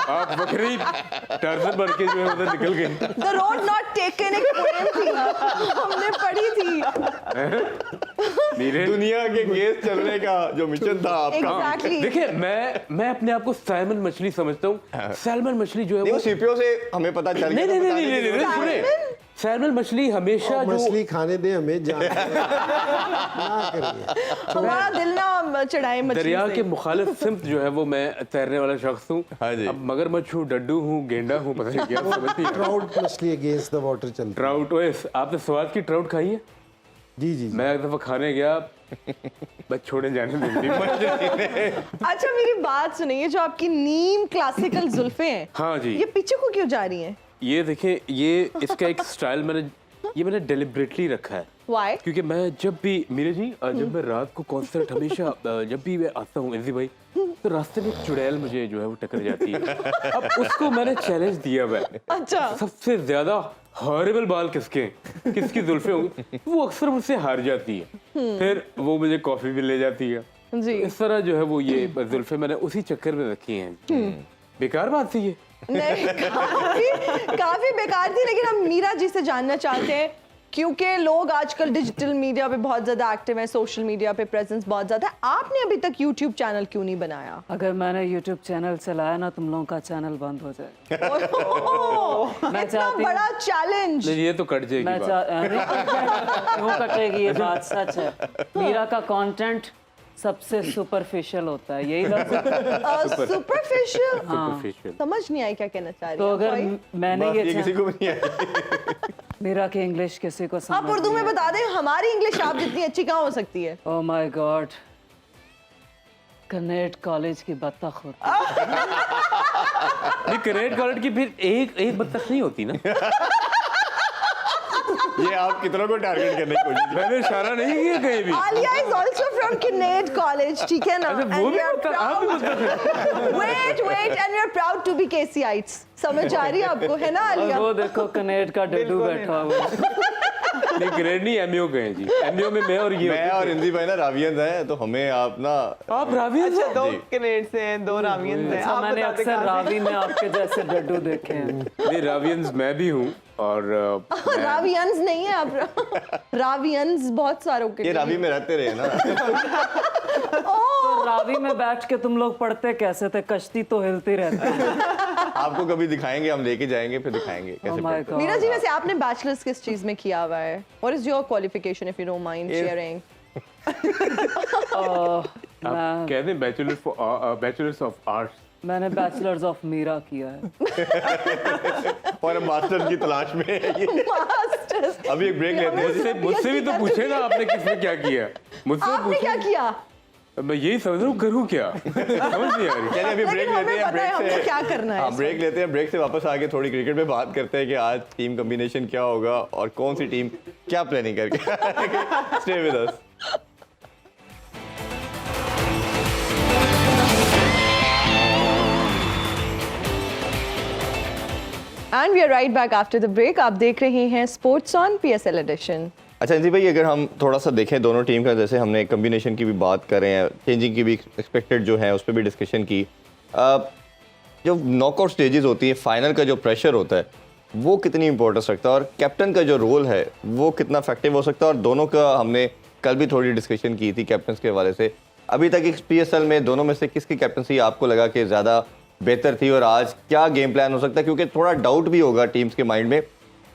[SPEAKER 6] आप बकरी टार्ज़न बन के जो है उधर निकल गए।
[SPEAKER 1] द रोड नॉट टेकन एक पोएम थी, हमने पढ़ी थी।
[SPEAKER 6] मेरे
[SPEAKER 2] दुनिया के गेस चलने का जो मिशन था आपका।
[SPEAKER 1] Exactly.
[SPEAKER 6] देखिए, मैं अपने आप को सैल्मन मछली समझता हूँ। सैल्मन मछली जो है
[SPEAKER 2] नहीं,
[SPEAKER 6] वो
[SPEAKER 2] वो सीपीओ से हमें पता चल
[SPEAKER 6] नहीं
[SPEAKER 2] गया
[SPEAKER 6] नहीं
[SPEAKER 2] था,
[SPEAKER 6] नहीं
[SPEAKER 2] बताने
[SPEAKER 6] नहीं
[SPEAKER 2] की
[SPEAKER 6] नहीं,
[SPEAKER 2] जरूरत
[SPEAKER 6] सुने, सैल्मन मछली हमेशा जो
[SPEAKER 3] मछली खाने दे हमें, जान ना करिए।
[SPEAKER 1] हमारा दिल ना चढ़ाए मछली
[SPEAKER 6] दरिया
[SPEAKER 1] से।
[SPEAKER 6] के मुखालिफ सिमत जो है वो मैं तैरने वाला शख्स हूँ।
[SPEAKER 2] हाँ जी।
[SPEAKER 6] अब मगरमच्छ हूँ, डड्डू हूँ, गेंडा हूँ, पता नहीं क्या समझती है।
[SPEAKER 3] ट्राउट मछली अगेंस्ट द वाटर चलती है।
[SPEAKER 6] ट्राउट, ओए आपने स्वाद की ट्राउट खाई है?
[SPEAKER 3] जी जी जी।
[SPEAKER 6] मैं एक दफा खाने गया, बस छोड़े जाने नहीं।
[SPEAKER 1] अच्छा मेरी बात सुनिए, जो आपकी नीम क्लासिकल जुल्फे हैं,
[SPEAKER 6] हाँ जी।
[SPEAKER 1] ये पीछे को क्यों जा रही हैं?
[SPEAKER 6] ये देखें, ये इसका एक स्टाइल मैंने डेलिबरेटली रखा है,
[SPEAKER 1] Why?
[SPEAKER 6] क्योंकि मैं जब भी मेरे जी जब मैं रात को कॉन्सर्ट हमेशा जब भी मैं आता हूँ एजी भाई, तो रास्ते में एक चुड़ैल मुझे जो है वो टकर जाती है। अब उसको मैंने चैलेंज दिया हुआ है,
[SPEAKER 1] अच्छा।
[SPEAKER 6] सबसे ज्यादा हॉरिबल बाल किसके, किसकी जुल्फे होंगी, वो अक्सर मुझसे हार जाती है। फिर वो मुझे कॉफी भी ले जाती है।
[SPEAKER 1] जी।
[SPEAKER 6] इस तरह जो है वो ये जुल्फे मैंने उसी चक्कर में रखी हैं। बेकार बात थी ये।
[SPEAKER 1] नहीं, काफी बेकार थी, लेकिन हम मीरा जी से जानना चाहते हैं, क्योंकि लोग आजकल डिजिटल मीडिया पे बहुत ज्यादा एक्टिव हैं, सोशल मीडिया पे प्रेजेंस बहुत ज्यादा है। आपने अभी तक यूट्यूब चैनल क्यों नहीं बनाया?
[SPEAKER 7] अगर मैंने यूट्यूब चैनल चलाया ना, तुम लोगों का चैनल बंद हो जाए। मैं
[SPEAKER 1] इतना
[SPEAKER 7] चाहती हूँ,
[SPEAKER 1] बड़ा चैलेंज।
[SPEAKER 6] नहीं, ये तो कट जाएगी
[SPEAKER 7] मैं
[SPEAKER 6] बात।
[SPEAKER 7] क्यों कटेगी, ये बात सच है। मीरा का कंटेंट सबसे सुपरफिशियल होता है, यही लफ्ज़ है।
[SPEAKER 1] सुपरफिशियल?
[SPEAKER 6] Superficial।
[SPEAKER 1] समझ नहीं आई क्या कहना चाह रही
[SPEAKER 7] तो
[SPEAKER 1] हैं
[SPEAKER 7] अगर
[SPEAKER 1] भाई?
[SPEAKER 7] मैंने
[SPEAKER 2] बस
[SPEAKER 7] ये
[SPEAKER 2] ये किसी
[SPEAKER 7] चैनल-
[SPEAKER 2] को भी नहीं है।
[SPEAKER 7] मीरा की इंग्लिश किसी को
[SPEAKER 1] आप
[SPEAKER 7] समझ
[SPEAKER 1] उर्दू में बता दें, हमारी इंग्लिश आप जितनी अच्छी कहाँ हो सकती है?
[SPEAKER 7] Oh my God, Kinnaird college की बत्तख होती है।
[SPEAKER 6] नहीं, करेक्ट कॉलेज की फिर एक बत्तख नहीं होती ना।
[SPEAKER 2] ये आप कितनों को टारगेट करने की कोशिश।
[SPEAKER 6] मैंने इशारा नहीं किया कहीं भी।
[SPEAKER 1] Alia is also from Kinnaird college, ठीक है ना?
[SPEAKER 6] अच्छा, वो भी बत्तख, आप भी बत्तख।
[SPEAKER 1] Wait and you are proud to be KCites. समझ आ रही है आपको, है ना
[SPEAKER 7] और
[SPEAKER 1] आलिया?
[SPEAKER 7] वो देखो कनेट का डड्डू बैठा हुआ है।
[SPEAKER 6] नहीं, ग्रेड नहीं, एमईओ गए जी। एमईओ में मैं और ये
[SPEAKER 2] मैं और हिंदी भाई ना रावियंस हैं, तो हमें आप ना
[SPEAKER 6] आप रावियंस
[SPEAKER 4] अच्छा,
[SPEAKER 6] हैं?
[SPEAKER 4] दो कनेट से हैं, दो रावियंस हैं।
[SPEAKER 7] अच्छा,
[SPEAKER 4] आप
[SPEAKER 7] मैंने
[SPEAKER 4] बताते
[SPEAKER 7] अक्सर
[SPEAKER 4] कहाँ से?
[SPEAKER 7] रावी में आपके जैसे डड्डू देखे हैं।
[SPEAKER 6] नहीं, रावियंस मैं भी हूँ, और
[SPEAKER 1] रावियंस नहीं है आप, रावियंस बहुत सारों के
[SPEAKER 2] ये
[SPEAKER 1] लिए।
[SPEAKER 2] रावी में रहते रहे ना।
[SPEAKER 7] तो रावी में बैठ के तुम लोग पढ़ते कैसे थे? कश्ती तो हिलती रहती है।
[SPEAKER 2] आपको कभी दिखाएंगे, हम लेके जाएंगे, फिर दिखाएंगे
[SPEAKER 7] ओह
[SPEAKER 2] कैसे
[SPEAKER 7] माय
[SPEAKER 2] पढ़ते हैं।
[SPEAKER 1] मीरा
[SPEAKER 7] गॉड।
[SPEAKER 1] जी, वैसे आपने बैचलर्स किस चीज में किया हुआ है? What is your qualification if you don't mind sharing?
[SPEAKER 6] आप कहते हैं बैचलर्स ऑफ आर्ट्स।
[SPEAKER 7] मैंने बैचलर्स ऑफ मीरा किया है।
[SPEAKER 2] और हम मास्टर्स की तलाश में हैं ये।
[SPEAKER 1] मास्टर्स।
[SPEAKER 2] अभी एक ब्रेक लेते हैं।
[SPEAKER 6] मुझसे भी तो पूछे ना आपने किसने क्या किया। मुझसे
[SPEAKER 1] आपने
[SPEAKER 6] पूछे।
[SPEAKER 1] क्या किया?
[SPEAKER 6] मैं यही समझ रहा हूँ करूँ क्या, समझ नहीं आ रही।
[SPEAKER 2] चलिए अभी ब्रेक
[SPEAKER 1] लेकिन
[SPEAKER 2] लेते
[SPEAKER 1] हमें
[SPEAKER 2] हैं,
[SPEAKER 1] पता है हमें क्या करना है
[SPEAKER 2] हाँ
[SPEAKER 1] इस
[SPEAKER 2] ब्रेक लेते हैं, ब्रेक से वापस आके थोड़ी क्रिकेट पे बात करते हैं कि आज टीम कॉम्बिनेशन क्या होगा और कौन सी टीम क्या प्लानिंग करके stay with us.
[SPEAKER 1] And we are right back after the break. आप देख रहे हैं स्पोर्ट्स ऑन PSL एडिशन।
[SPEAKER 2] अच्छा अंजी भाई, अगर हम थोड़ा सा देखें दोनों टीम का, जैसे हमने कम्बिनेशन की भी बात कर रहे हैं, चेंजिंग की भी एक्सपेक्टेड जो है उस पर भी डिस्कशन की। जो नॉकआउट स्टेजेस होती है, फाइनल का जो प्रेशर होता है वो कितनी इंपॉर्टेंस रखता है और कैप्टन का जो रोल है वो कितना इफेक्टिव हो सकता है, और दोनों का हमने कल भी थोड़ी डिस्कशन की थी कैप्टन के हवाले से। अभी तक इस PSL में दोनों में से किसकी कैप्टनसी आपको लगा कि ज़्यादा बेहतर थी, और आज क्या गेम प्लान हो सकता है, क्योंकि थोड़ा डाउट भी होगा टीम्स के माइंड में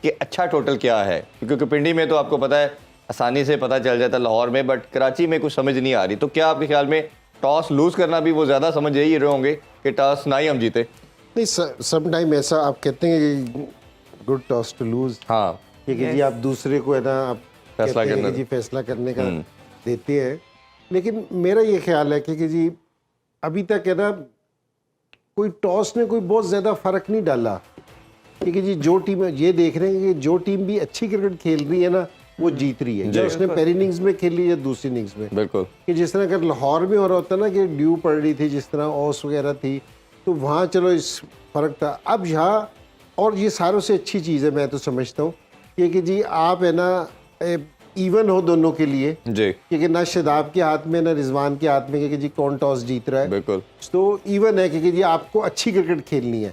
[SPEAKER 2] कि अच्छा टोटल क्या है, क्योंकि पिंडी में तो आपको पता है आसानी से पता चल जाता है, लाहौर में, बट कराची में कुछ समझ नहीं आ रही। तो क्या आपके ख्याल में टॉस लूज करना भी वो ज़्यादा समझ यही रहे होंगे कि टॉस ना ही हम जीते?
[SPEAKER 3] नहीं, सम टाइम ऐसा आप कहते हैं कि गुड टॉस टू लूज,
[SPEAKER 2] हाँ
[SPEAKER 3] कि जी आप दूसरे को है ना आप
[SPEAKER 2] फैसला
[SPEAKER 3] कहते हैं
[SPEAKER 2] करना।
[SPEAKER 3] कि जी फैसला करने का देते हैं। लेकिन मेरा ये ख्याल है कि जी अभी तक है ना कोई टॉस ने कोई बहुत ज़्यादा फ़र्क नहीं डाला, क्योंकि जी जो टीम ये देख रहे हैं कि जो टीम भी अच्छी क्रिकेट खेल रही है ना वो जीत रही है, जो उसने पहली इनिंग्स में खेली या दूसरी इनिंग्स में।
[SPEAKER 2] बिल्कुल।
[SPEAKER 3] कि जिस तरह अगर लाहौर में हो रहा होता ना कि ड्यू पड़ रही थी, जिस तरह ओस वगैरह थी, तो वहाँ चलो इस फ़र्क था। अब यहाँ और ये सारों से अच्छी चीज़ है मैं तो समझता हूँ कि जी आप है ना इवन हो दोनों के लिए,
[SPEAKER 2] जी
[SPEAKER 3] क्योंकि ना शदाब के हाथ में ना रिजवान के हाथ में कि जी कौन टॉस जीत रहा है,
[SPEAKER 2] बिल्कुल।
[SPEAKER 3] तो इवन है क्योंकि जी आपको अच्छी क्रिकेट खेलनी है।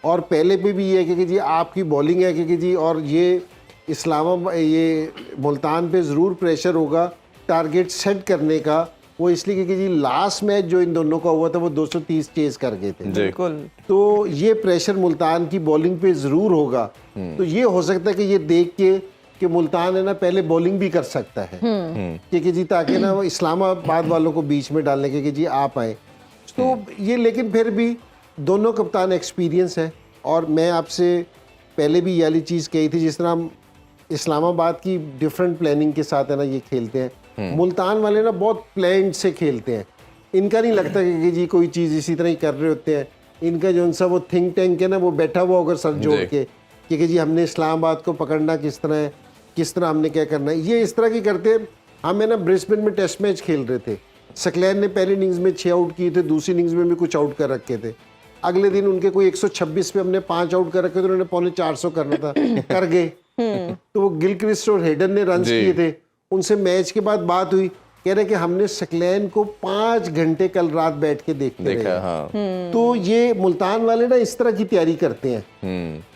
[SPEAKER 3] और पहले पे भी ये है क्योंकि जी आपकी बॉलिंग है क्योंकि जी, और ये इस्लामाबाद ये मुल्तान पे ज़रूर प्रेशर होगा टारगेट सेट करने का, वो इसलिए क्योंकि जी लास्ट मैच जो इन दोनों का हुआ था वो 230 चेज कर गए थे,
[SPEAKER 4] बिल्कुल।
[SPEAKER 3] तो ये प्रेशर मुल्तान की बॉलिंग पे ज़रूर होगा। तो ये हो सकता है कि ये देख के कि मुल्तान है ना पहले बॉलिंग भी कर सकता है, क्योंकि जी ताकि ना वो इस्लामाबाद वालों को बीच में डालने के कि जी आप आए। तो ये लेकिन फिर भी दोनों कप्तान एक्सपीरियंस है, और मैं आपसे पहले भी ये वाली चीज़ कही थी, जिस तरह हम इस्लामाबाद की डिफरेंट प्लानिंग के साथ है ना ये खेलते हैं, मुल्तान वाले ना बहुत प्लान से खेलते हैं। इनका नहीं लगता कि जी कोई चीज़ इसी तरह ही कर रहे होते हैं। इनका जो उनसा वो थिंक टैंक है ना वो बैठा हुआ होगा सर जोड़ के कि जी हमने इस्लामाबाद को पकड़ना किस तरह है, किस तरह हमने क्या करना है, ये इस तरह की करते हैं। हम है ना ब्रिस्बेन में टेस्ट मैच खेल रहे थे, सकलैन ने पहली इनिंग्स में 6 आउट किए थे, दूसरी इनिंग्स में भी कुछ आउट कर रखे थे। अगले दिन उनके कोई 126 पे हमने 5 आउट कर रखे थे, उन्होंने 450 करना था, कर गए। तो वो गिलक्रिस्ट और हेडन ने रन किए थे। उनसे मैच के बाद बात हुई, कह रहे कि हमने सकलैन को 5 घंटे कल रात बैठ के देखते रहे।
[SPEAKER 2] हाँ।
[SPEAKER 3] तो ये मुल्तान वाले ना इस तरह की तैयारी करते हैं,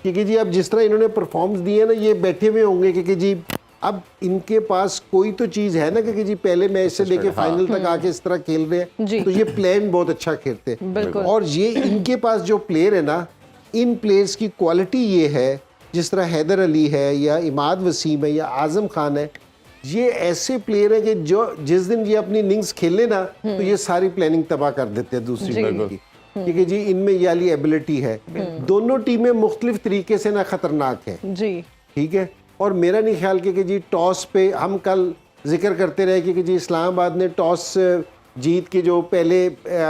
[SPEAKER 3] क्योंकि जी अब जिस तरह इन्होंने परफॉर्मेंस दिए ना ये बैठे हुए होंगे क्योंकि जी अब इनके पास कोई तो चीज़ है ना, क्योंकि जी पहले मैच से लेके फाइनल तक आके इस तरह खेल रहे हैं, तो ये प्लान बहुत अच्छा खेलते हैं। और ये इनके पास जो प्लेयर है ना, इन प्लेयर्स की क्वालिटी ये है, जिस तरह हैदर अली है या इमाद वसीम है या आजम खान है, ये ऐसे प्लेयर हैं कि जो जिस दिन ये अपनी इनिंग्स खेले ना तो ये सारी प्लानिंग तबाह कर देते हैं दूसरी टीम की, क्योंकि जी इनमें ये वाली एबिलिटी है। दोनों टीमें मुख्तलिफ तरीके से ना खतरनाक हैं,
[SPEAKER 1] जी
[SPEAKER 3] ठीक है। और मेरा नहीं ख्याल कि जी टॉस पे हम कल जिक्र करते रहे कि जी इस्लामाबाद ने टॉस जीत के जो पहले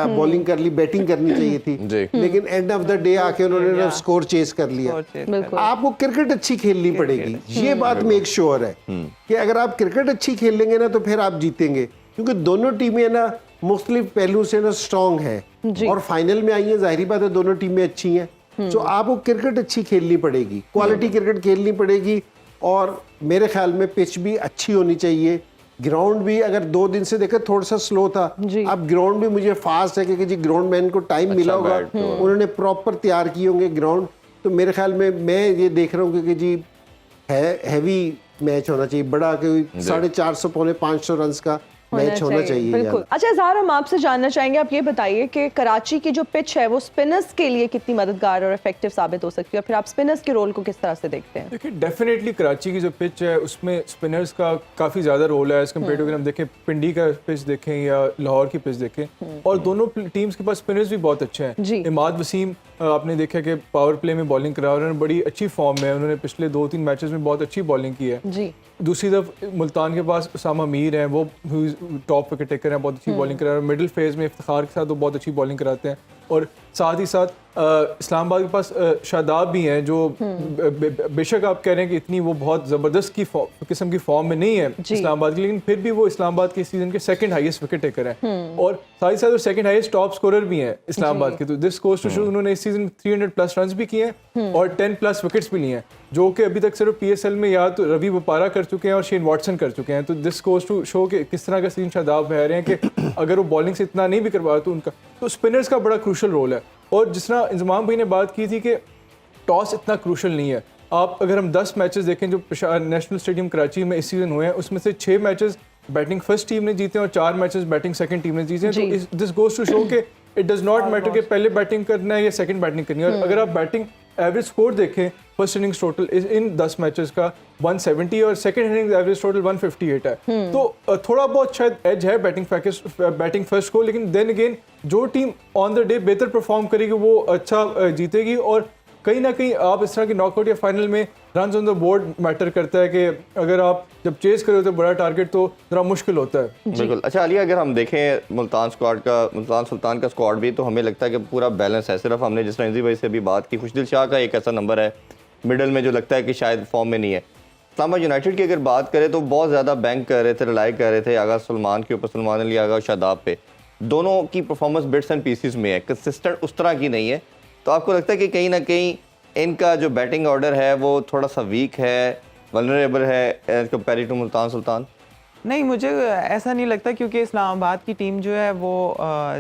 [SPEAKER 3] बॉलिंग कर ली, बैटिंग करनी चाहिए थी, लेकिन एंड ऑफ द डे आके उन्होंने स्कोर चेस कर लिया। आपको क्रिकेट अच्छी खेलनी पड़ेगी, ये बात मेक श्योर है कि अगर आप क्रिकेट अच्छी खेल लेंगे ना तो फिर आप जीतेंगे, क्योंकि दोनों टीमें ना मुख्तलिफ पहलू से ना स्ट्रॉन्ग है और फाइनल में आई है, जाहिर बात है दोनों टीमें अच्छी हैं। तो आपको क्रिकेट अच्छी खेलनी पड़ेगी, क्वालिटी क्रिकेट खेलनी पड़ेगी, और मेरे ख्याल में पिच भी अच्छी होनी चाहिए। ग्राउंड भी अगर 2 दिन से देखे थोड़ा सा स्लो था, अब ग्राउंड भी मुझे फास्ट है क्योंकि जी ग्राउंड मैन को टाइम मिला होगा, उन्होंने प्रॉपर तैयार किए होंगे ग्राउंड। तो मेरे ख्याल में मैं ये देख रहा हूँ क्योंकि जी है हैवी मैच होना चाहिए, बड़ा कोई 450 पौने 500 रन का मैच होना चाहिए।
[SPEAKER 1] बिल्कुल। अच्छा इज़हार, हम आपसे जानना चाहेंगे, आप ये बताइए कि कराची की जो पिच है वो स्पिनर्स के लिए कितनी मददगार और इफेक्टिव साबित हो सकती है, और फिर आप स्पिनर्स के रोल को किस तरह से देखते हैं?
[SPEAKER 5] देखिए डेफिनेटली कराची की जो पिच है उसमें स्पिनर्स का काफ़ी ज़्यादा रोल है एज़ कम्पेयर टू, अगर हम देखें पिंडी का पिच देखें या लाहौर की पिच देखें, और दोनों टीम्स के पास स्पिनर्स भी बहुत अच्छे हैं। इमाद वसीम आपने देखा कि पावर प्ले में बॉलिंग करा, उन्होंने बड़ी अच्छी फॉर्म में, उन्होंने पिछले 2-3 मैचेस में बहुत अच्छी बॉलिंग की है।
[SPEAKER 1] जी
[SPEAKER 5] दूसरी तरफ मुल्तान के पास उसामा मीर हैं, वो टॉप विकेट टेकर हैं, बहुत अच्छी बॉलिंग करा रहे हैं। मिडिल फेज में इफ्तिखार के साथ वो बहुत अच्छी बॉलिंग कराते हैं। और साथ ही साथ इस्लामाबाद के पास शादाब भी हैं, जो बेशक आप कह रहे हैं कि इतनी वो बहुत ज़बरदस्त की किस्म की फॉर्म में नहीं है इस्लामाबाद की, लेकिन फिर भी वो इस्लामाबाद के सीज़न के सेकंड हाईएस्ट विकेट टेकर हैं और साथ ही साथ वो सेकंड हाईएस्ट टॉप स्कोरर भी हैं इस्लामाबाद के। तो दिस गोज़ टू शो उन्होंने इस सीज़न 300+ रन भी किए हैं और 10+ विकेट्स भी लिए हैं, जो कि अभी तक सिर्फ PSL में या तो रवि बोपारा कर चुके हैं और शेन वॉटसन कर चुके हैं। तो दिस गोज़ टू शो कि किस तरह का सीन शादाब बह रहे हैं कि अगर वो बॉलिंग से इतना नहीं भी करवा तो उनका तो स्पिनर्स का बड़ा क्रूशल रोल है। और जिस तरह इंजमाम भाई ने बात की थी कि टॉस इतना क्रूशल नहीं है, आप अगर हम 10 मैचेस देखें जो नेशनल स्टेडियम कराची में इस सीज़न हुए हैं, उसमें से 6 मैचेस बैटिंग फर्स्ट टीम ने जीते हैं और 4 मैचेस बैटिंग सेकंड टीम ने जीते हैं। तो दिस गोज़ टू शो कि इट डज नॉट मैटर कि पहले बैटिंग करना है या सेकंड बैटिंग करनी है। और अगर आप बैटिंग एवरेज स्कोर देखें, फर्स्ट इनिंग्स टोटल इन 10 मैचेस का 170 और सेकंड इनिंग्स एवरेज टोटल 158 है। तो थोड़ा बहुत शायद एज है बैटिंग फर्स्ट को, लेकिन देन अगेन जो टीम ऑन द डे बेहतर परफॉर्म करेगी वो अच्छा जीतेगी। और कहीं ना कहीं आप इस तरह की नॉकआउट या फाइनल में run on the board matter करता है कि अगर आप जब चेस करो तो बड़ा टारगेट तो जरा मुश्किल होता है।
[SPEAKER 2] बिल्कुल। अच्छा अली, अगर हम देखें मुल्तान सुल्तान का स्क्वाड भी, तो हमें लगता है कि पूरा बैलेंस है। सिर्फ हमने जिस रंजी भाई से अभी बात की, खुशदिल शाह का एक ऐसा नंबर है मिडल में जो लगता है कि शायद फॉर्म में नहीं है। इस्लामाबाद यूनाइटेड की अगर बात करें तो बहुत ज़्यादा बैंक कर रहे थे, रिलाई कर रहे थे आगा सलमान के ऊपर, सलमान अली आगा और शादाब पे। दोनों की परफॉर्मेंस बिट्स एंड पीसीज में है, कंसिस्टेंट उस तरह की नहीं है। तो आपको लगता है कि कहीं ना कहीं इनका जो बैटिंग ऑर्डर है वो थोड़ा सा वीक है, वल्नरेबल है as compare to Multan Sultan?
[SPEAKER 4] नहीं, मुझे ऐसा नहीं लगता, क्योंकि इस्लामाबाद की टीम जो है वो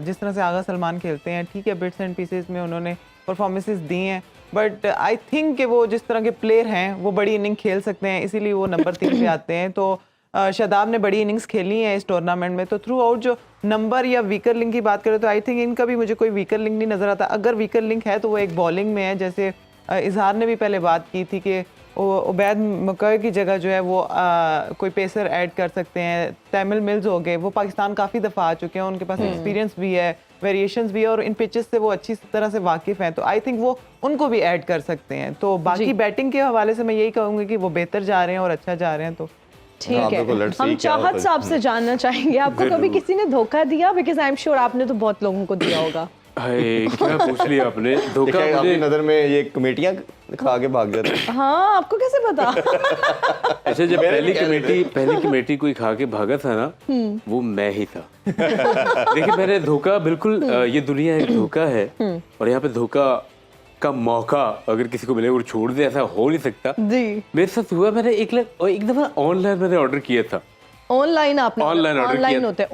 [SPEAKER 4] जिस तरह से आगा सलमान खेलते हैं, ठीक है बिट्स एंड पीसेस में उन्होंने परफॉर्मेंसेस दी हैं, बट आई थिंक कि वो जिस तरह के प्लेयर हैं वो बड़ी इनिंग खेल सकते हैं, इसीलिए वो नंबर 3 पे आते हैं। तो शादाब ने बड़ी इनिंग्स खेली हैं इस टूर्नामेंट में। तो थ्रू आउट जो नंबर या वीकर लिंक की बात करें तो आई थिंक इनका भी मुझे कोई वीकर लिंक नहीं नज़र आता। अगर वीकर लिंक है तो वो एक बॉलिंग में है, जैसे इजहार ने भी पहले बात की थी कि उबैद मकई की जगह जो है वो कोई पेसर ऐड कर सकते हैं। तैमिल मिल्स हो गए, वो पाकिस्तान काफ़ी दफ़ा आ चुके हैं, उनके पास एक्सपीरियंस भी है, वेरिएशंस भी है और इन पिचेस से वो अच्छी तरह से वाकिफ़ हैं। तो आई थिंक वो उनको भी ऐड कर सकते हैं। तो बाकी बैटिंग के हवाले से मैं यही कहूँगी कि वो बेहतर जा रहे हैं और अच्छा जा रहे हैं। तो
[SPEAKER 1] ठीक है, हम चाहत साहब से जानना चाहेंगे, आपको कभी किसी ने धोखा दिया? बिकॉज आई एम श्योर आपने तो बहुत लोगों को दिया होगा।
[SPEAKER 6] हाय, क्या पूछ लिया आपने। धोखा
[SPEAKER 2] आपकी नज़र में ये कमेटियाँ खा के भाग जाते हैं?
[SPEAKER 1] हाँ, आपको कैसे पता?
[SPEAKER 6] अच्छा, जब पहली कमेटी कोई खा के भागा था ना, वो मैं ही था। देखिए, मैंने धोखा बिल्कुल, ये दुनिया एक धोखा है और यहाँ पे धोखा का मौका अगर किसी को मिले और छोड़ दे, ऐसा हो नहीं सकता।
[SPEAKER 1] जी,
[SPEAKER 6] मेरे साथ हुआ। मैंने एक दफा ऑनलाइन मैंने ऑर्डर किया था।
[SPEAKER 1] ऑनलाइन आपने
[SPEAKER 6] ऑनलाइन
[SPEAKER 1] होते हैं?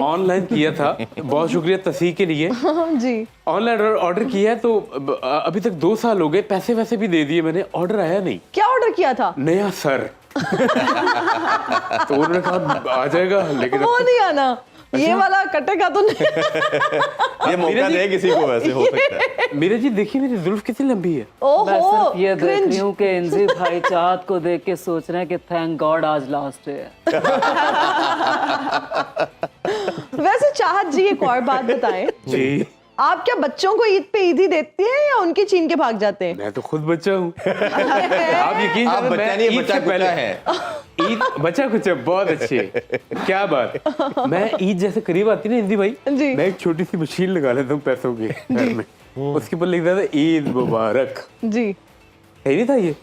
[SPEAKER 6] ऑनलाइन किया था। बहुत शुक्रिया तस्हीह के लिए।
[SPEAKER 1] जी,
[SPEAKER 6] ऑनलाइन ऑर्डर किया है तो अभी तक 2 साल हो गए, पैसे वैसे भी दे दिए मैंने, ऑर्डर आया नहीं।
[SPEAKER 1] क्या ऑर्डर किया था?
[SPEAKER 6] नया सर। तो उन्होंने कहा आ जाएगा, लेकिन
[SPEAKER 1] वो नहीं आना, ये वाला कटेगा तो नहीं।
[SPEAKER 2] ये मौका दे किसी को, वैसे हो सकता है।
[SPEAKER 6] मीरा जी देखिए मेरी जुल्फ कितनी लंबी है।
[SPEAKER 7] मैं
[SPEAKER 1] ओहो,
[SPEAKER 7] सिर्फ ये देख रही हूँ कि इंजी भाई चाहत को देख के सोच रहे हैं कि थैंक गॉड आज लास्ट डे है।
[SPEAKER 1] वैसे चाहत जी एक और बात बताएं,
[SPEAKER 6] जी,
[SPEAKER 1] आप क्या बच्चों को ईद पे ईदी देते हैं या उनकी छीन के भाग जाते हैं?
[SPEAKER 6] मैं तो खुद बच्चा हूँ। आप यकीन
[SPEAKER 2] आप
[SPEAKER 6] करें,
[SPEAKER 2] बच्चा
[SPEAKER 6] मैं
[SPEAKER 2] नहीं,
[SPEAKER 6] ईद
[SPEAKER 2] बच्चा
[SPEAKER 6] से पहले
[SPEAKER 2] कुछ है।
[SPEAKER 6] ईद बच्चा कुछ है, बहुत अच्छे, क्या बात। मैं ईद जैसे करीब आती ना हिंदी भाई,
[SPEAKER 1] जी।
[SPEAKER 6] मैं एक छोटी सी मशीन लगा लेता हूँ पैसों की घर में, उसके ऊपर लिख देता था ईद मुबारक।
[SPEAKER 1] जी,
[SPEAKER 6] है नहीं था ये?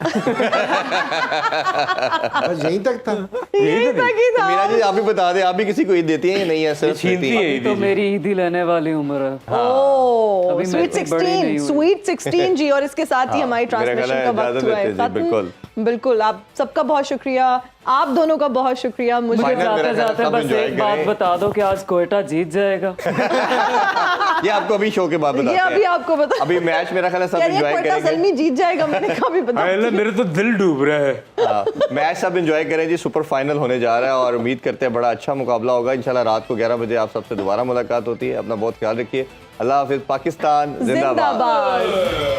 [SPEAKER 3] बस यहीं तक था।
[SPEAKER 1] यही तक ही था।
[SPEAKER 2] मीरा जी आप भी बता दें, आप भी किसी को ईद देती हैं या नहीं है? सिर्फ
[SPEAKER 6] छीनती है ईद
[SPEAKER 7] तो
[SPEAKER 6] जी।
[SPEAKER 7] मेरी ईदी लेने वाली उम्र है।
[SPEAKER 1] ओह,
[SPEAKER 7] अभी
[SPEAKER 1] स्वीट
[SPEAKER 7] मैं कोई बड़ी नहीं
[SPEAKER 1] 16,
[SPEAKER 7] हुई।
[SPEAKER 1] स्वीट 16 जी। और इसके साथ ही हमारी
[SPEAKER 2] मेरा ख्याल
[SPEAKER 1] ट्रांसमिशन
[SPEAKER 2] है
[SPEAKER 1] का वक्त
[SPEAKER 2] इजाजत
[SPEAKER 1] हुआ है
[SPEAKER 2] लेते हैं जी,
[SPEAKER 1] खत्म।
[SPEAKER 2] बिल्कुल।
[SPEAKER 1] बिल्कुल, आप सबका बहुत शुक्रिया, आप दोनों का बहुत शुक्रिया। मुझे
[SPEAKER 7] मुझे
[SPEAKER 2] Final मेरा
[SPEAKER 7] जाते
[SPEAKER 2] ख्याल
[SPEAKER 7] जाते
[SPEAKER 2] सब
[SPEAKER 7] बस
[SPEAKER 2] enjoy
[SPEAKER 7] एक बात
[SPEAKER 2] करें।
[SPEAKER 7] बता दो कि आज कोयटा जीत जाएगा।
[SPEAKER 2] ये आपको अभी शो के बाद
[SPEAKER 1] ये
[SPEAKER 2] बताते
[SPEAKER 1] अभी
[SPEAKER 2] हैं।
[SPEAKER 1] आपको बता,
[SPEAKER 2] अभी मैच मेरा ख्याल है सब
[SPEAKER 1] यार ये
[SPEAKER 2] एंजॉय
[SPEAKER 1] कोयटा
[SPEAKER 2] करेंगे।
[SPEAKER 1] ज़ल्मी जीत जाएगा, मैंने कहा भी बता।
[SPEAKER 6] हाय अल्लाह, मेरा तो दिल डूब रहा है।
[SPEAKER 2] हाँ, मैच सब एंजॉय करें जी। सुपर फाइनल होने जा रहा है और उम्मीद करते हैं बड़ा अच्छा मुकाबला होगा। इंशाल्लाह रात को 11 बजे आप सबसे दोबारा मुलाकात होती है। अपना बहुत ख्याल रखिए। अल्लाह हाफिज। पाकिस्तान जिंदाबाद।
[SPEAKER 1] जिंदाबाद।